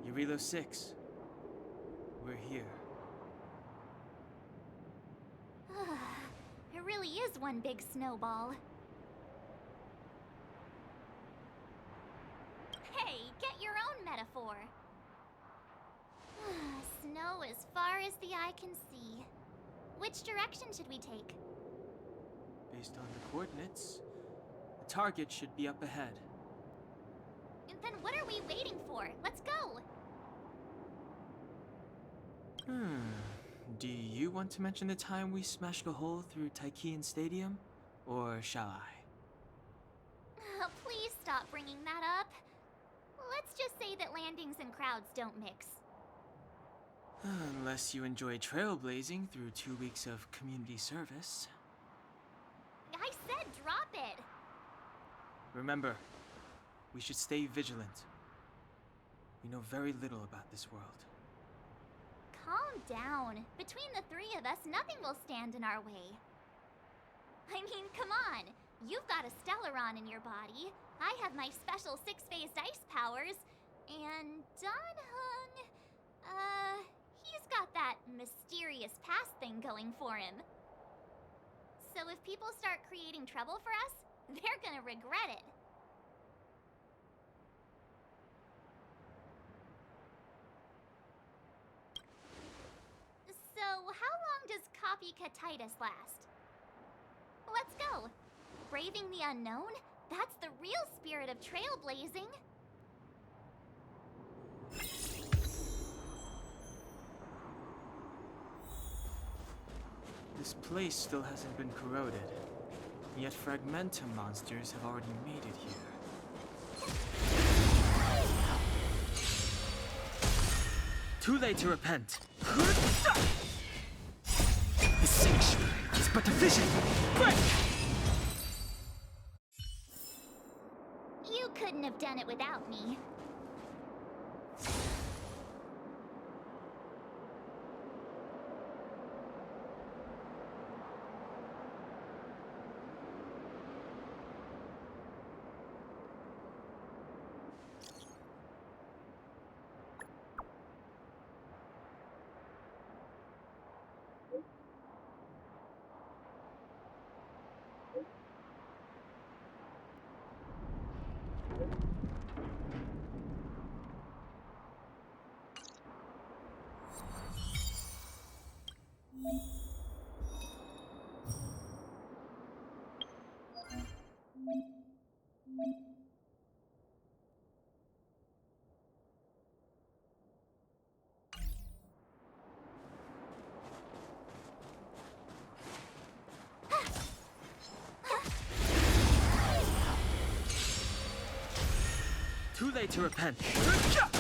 Eurilo 6. We're here. It really is one big snowball. Hey, get your own metaphor. Snow as far as the eye can see. Which direction should we take? Based on the coordinates, the target should be up ahead. Then what are we waiting for? Let's go! Do you want to mention the time we smashed a hole through Taikian Stadium? Or shall I? Please stop bringing that up. Let's just say that landings and crowds don't mix. Unless you enjoy trailblazing through 2 weeks of community service. I said drop it! Remember, we should stay vigilant. We know very little about this world. Calm down. Between the three of us, nothing will stand in our way. I mean, come on. You've got a Stellaron in your body. I have my special 6-phased ice powers. And Danhung, he's got that mysterious past thing going for him. So if people start creating trouble for us, they're gonna regret it. So, how long does copycatitis last? Let's go! Braving the unknown? That's the real spirit of trailblazing! This place still hasn't been corroded, yet Fragmentum monsters have already made it here. Too late to repent! The sanctuary is but a vision! Break! You couldn't have done it without me. Too late to repent! Here I come!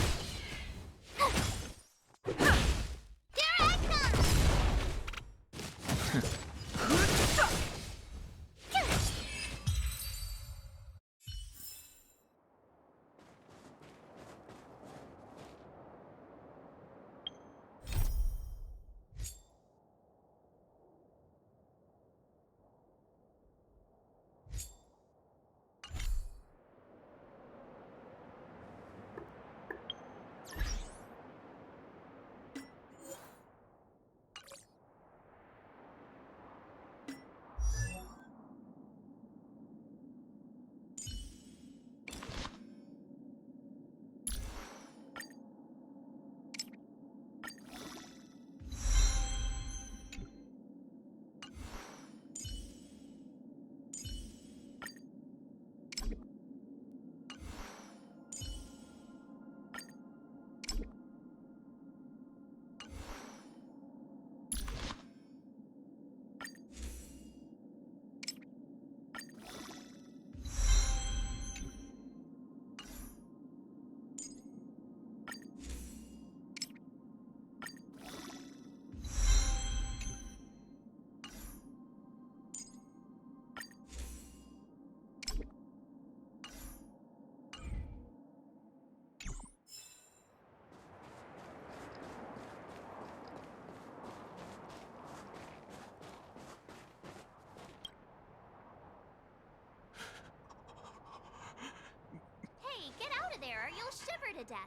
to death.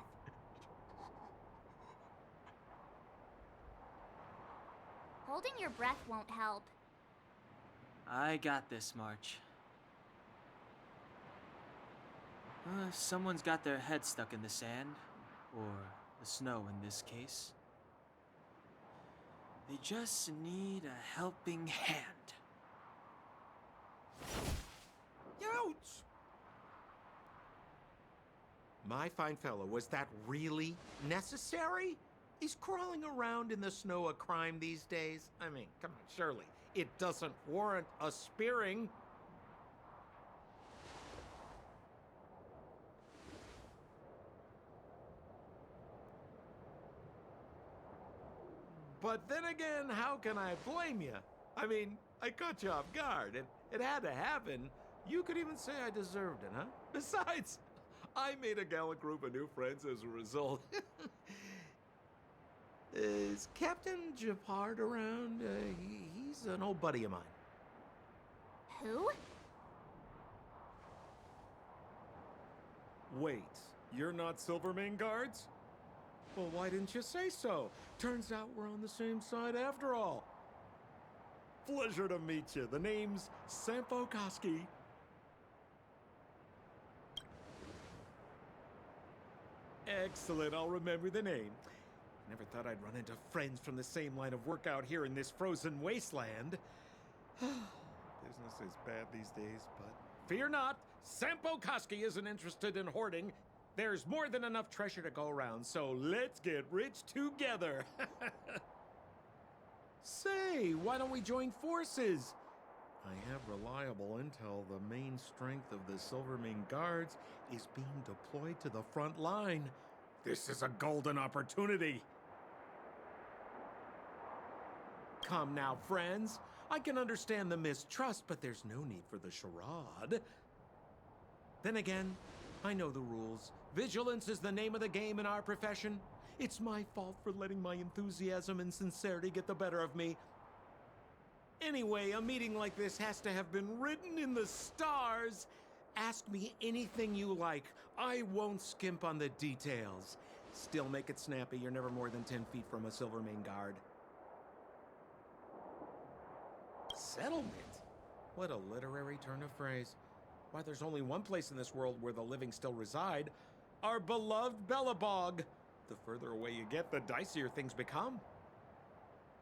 Holding your breath won't help. I got this, March. If someone's got their head stuck in the sand, or the snow in this case, they just need a helping hand. Ouch! My fine fellow, was that really necessary? Is crawling around in the snow a crime these days? I mean, come on, surely. It doesn't warrant a spearing. But then again, how can I blame you? I mean, I caught you off guard. It had to happen. You could even say I deserved it, huh? Besides, I made a gallant group of new friends as a result. Is Captain Japard around? He's an old buddy of mine. Who? Wait, you're not Silvermane Guards? Well, why didn't you say so? Turns out we're on the same side after all. Pleasure to meet you. The name's Sampo Koski. Excellent, I'll remember the name. Never thought I'd run into friends from the same line of work out here in this frozen wasteland. Business is bad these days, but fear not, Sampo Koski isn't interested in hoarding. There's more than enough treasure to go around, so let's get rich together. Say, why don't we join forces? I have reliable intel the main strength of the Silvermane Guards is being deployed to the front line. This is a golden opportunity. Come now, friends. I can understand the mistrust, but there's no need for the charade. Then again, I know the rules. Vigilance is the name of the game in our profession. It's my fault for letting my enthusiasm and sincerity get the better of me. Anyway, a meeting like this has to have been written in the stars. Ask me anything you like. I won't skimp on the details. Still make it snappy. You're never more than 10 feet from a Silvermane Guard. Settlement? What a literary turn of phrase. Why, there's only one place in this world where the living still reside. Our beloved Bellabog. The further away you get, the dicier things become.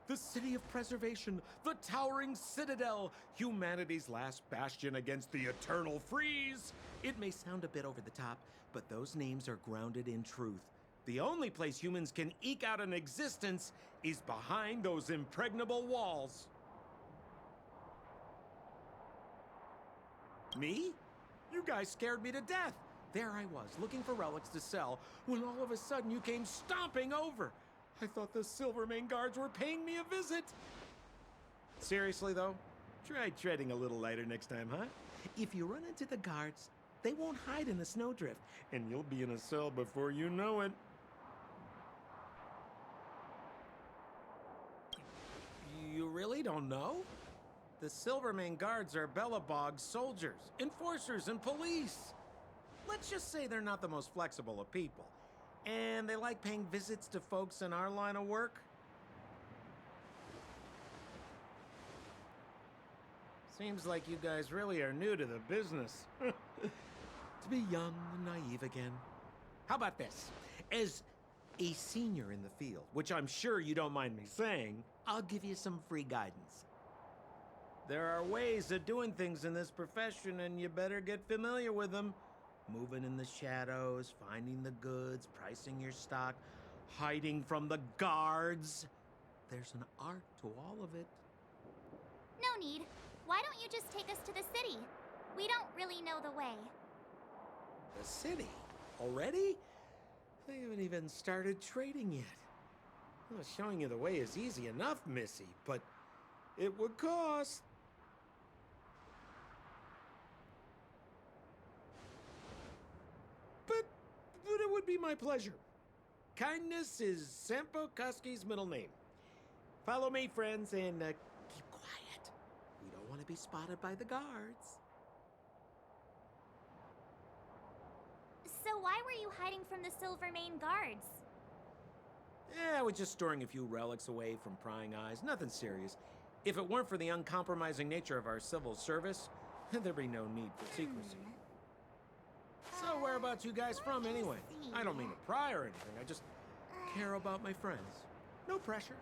The city of preservation, the towering citadel, humanity's last bastion against the eternal freeze. It may sound a bit over the top, but those names are grounded in truth. The only place humans can eke out an existence is behind those impregnable walls. Me? You guys scared me to death. There I was, looking for relics to sell, when all of a sudden you came stomping over. I thought the Silvermane Guards were paying me a visit. Seriously, though, try treading a little lighter next time, huh? If you run into the guards, they won't hide in a snowdrift, and you'll be in a cell before you know it. You really don't know? The Silvermane Guards are Bellabog's soldiers, enforcers, and police. Let's just say they're not the most flexible of people. And they like paying visits to folks in our line of work. Seems like you guys really are new to the business. To be young and naive again. How about this? As a senior in the field, which I'm sure you don't mind me saying, I'll give you some free guidance. There are ways of doing things in this profession, and you better get familiar with them. Moving in the shadows, finding the goods, pricing your stock, hiding from the guards. There's an art to all of it. No need. Why don't you just take us to the city? We don't really know the way. The city? Already? They haven't even started trading yet. Well, showing you the way is easy enough, Missy, but it would cost. But it would be my pleasure. Kindness is Sampo Koski's middle name. Follow me, friends, and keep quiet. We don't want to be spotted by the guards. So why were you hiding from the Silvermane guards? Yeah, I was just storing a few relics away from prying eyes. Nothing serious. If it weren't for the uncompromising nature of our civil service, there'd be no need for secrecy. So whereabouts you guys from anyway? I don't mean to pry or anything. I just care about my friends. No pressure.